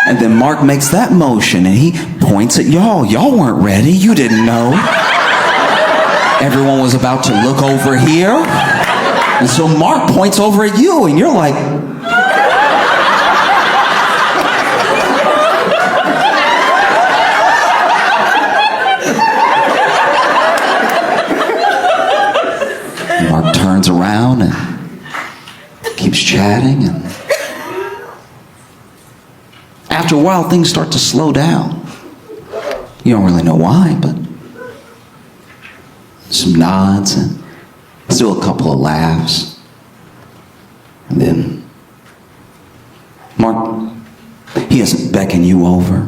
And then Mark makes that motion and he points at y'all. Y'all weren't ready. You didn't know. Everyone was about to look over here. And so Mark points over at you and you're like, Mark turns around and keeps chatting, and after a while, things start to slow down. You don't really know why, but some nods and still a couple of laughs. And then Mark, he doesn't beckon you over.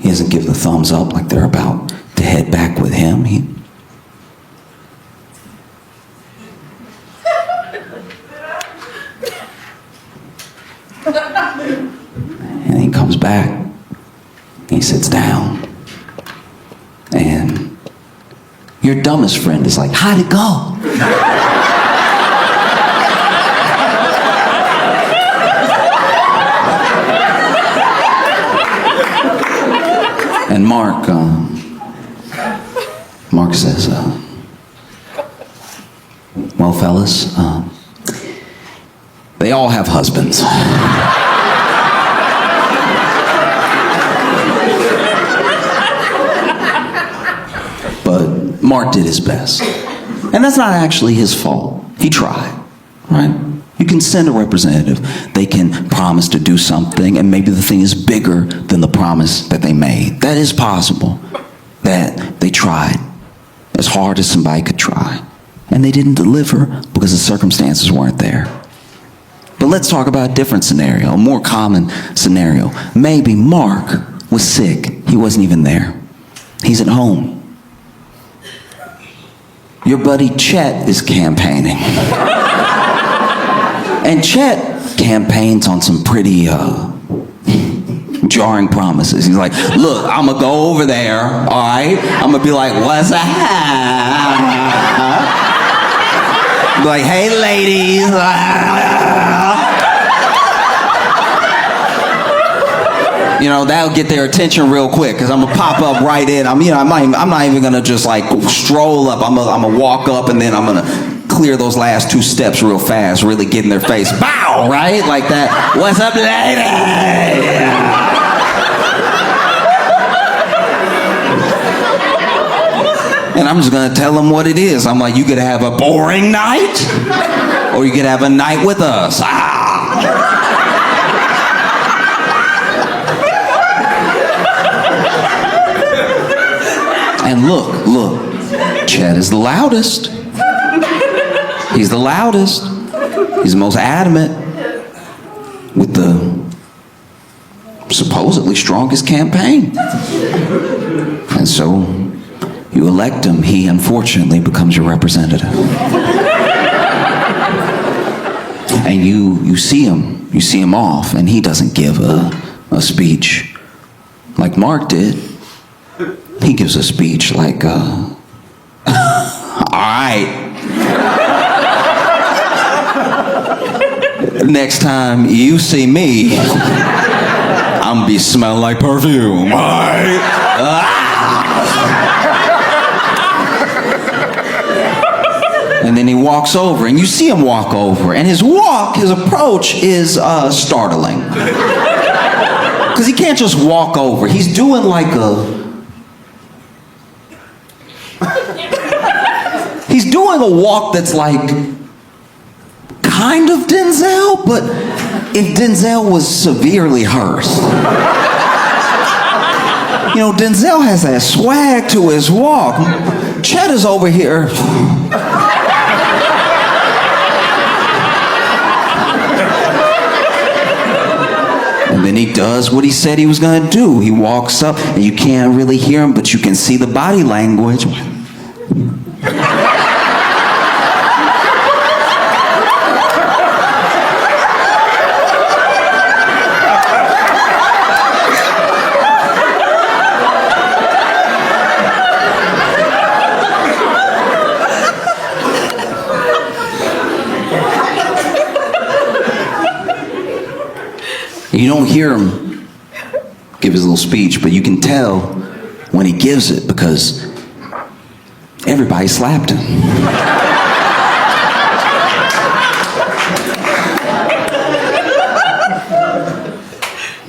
He doesn't give the thumbs up like they're about to head back with him. And he comes back. He sits down. And your dumbest friend is like, how'd it go? And Mark says, well, fellas, they all have husbands. But Mark did his best. And that's not actually his fault. He tried, right? You can send a representative. They can promise to do something, and maybe the thing is bigger than the promise that they made. That is possible. That they tried as hard as somebody could try. And they didn't deliver because the circumstances weren't there. But let's talk about a different scenario, a more common scenario. Maybe Mark was sick. He wasn't even there. He's at home. Your buddy Chet is campaigning. And Chet campaigns on some pretty jarring promises. He's like, look, I'm going to go over there, all right? I'm going to be like, what's up? Be like, hey, ladies. You know, that'll get their attention real quick because I'm going to pop up right in. I'm not even going to just like stroll up. I'm gonna walk up and then I'm going to clear those last two steps real fast, really get in their face. Bow, right? Like that. What's up, lady? And I'm just going to tell them what it is. I'm like, you could have a boring night or you could have a night with us. And look, Chet is the loudest. He's the loudest. He's the most adamant with the supposedly strongest campaign. And so you elect him. He unfortunately becomes your representative. And you see him off, and he doesn't give a speech like Mark did. He gives a speech like, all right. Next time you see me, I'm gonna be smelling like perfume. All right. And then he walks over, and you see him walk over, and his approach is startling. Because he can't just walk over. He's doing like he's doing a walk that's like kind of Denzel, but if Denzel was severely hurt. You know, Denzel has that swag to his walk. Chet is over here. And then he does what he said he was going to do. He walks up, and you can't really hear him, but you can see the body language. You don't hear him give his little speech, but you can tell when he gives it because everybody slapped him.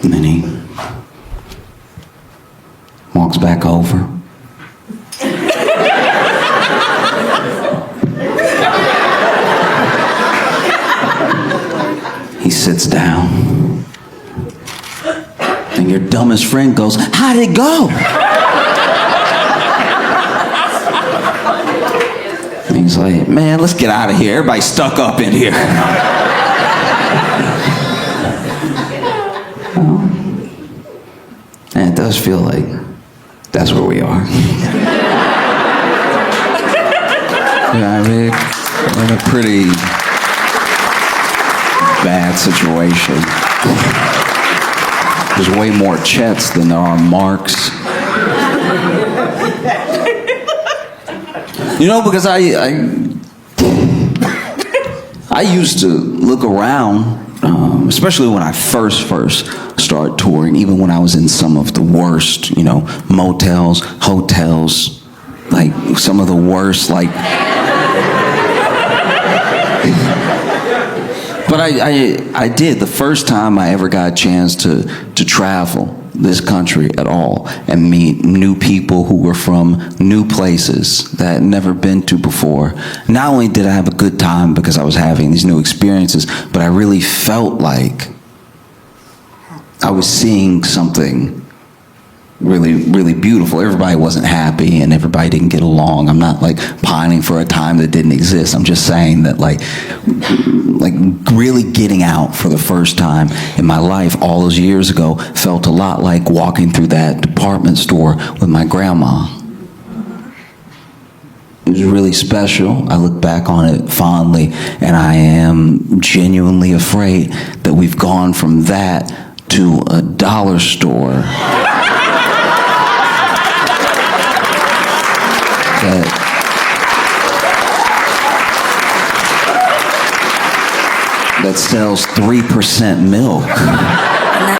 And then he walks back over. He sits down. your dumbest friend goes, "How'd it go?" And he's like, "Man, let's get out of here. Everybody's stuck up in here." And it does feel like that's where we are. Yeah, I mean, we're in a pretty bad situation. There's way more Chets than there are Marks. You know, because I used to look around, especially when I first started touring, even when I was in some of the worst, motels, hotels, like some of the worst, like. But I did. The first time I ever got a chance to travel this country at all and meet new people who were from new places that I had never been to before. Not only did I have a good time because I was having these new experiences, but I really felt like I was seeing something really, really beautiful. Everybody wasn't happy and everybody didn't get along. I'm not like pining for a time that didn't exist. I'm just saying that like really getting out for the first time in my life all those years ago felt a lot like walking through that department store with my grandma. It was really special. I look back on it fondly, and I am genuinely afraid that we've gone from that to a dollar store that sells 3% milk.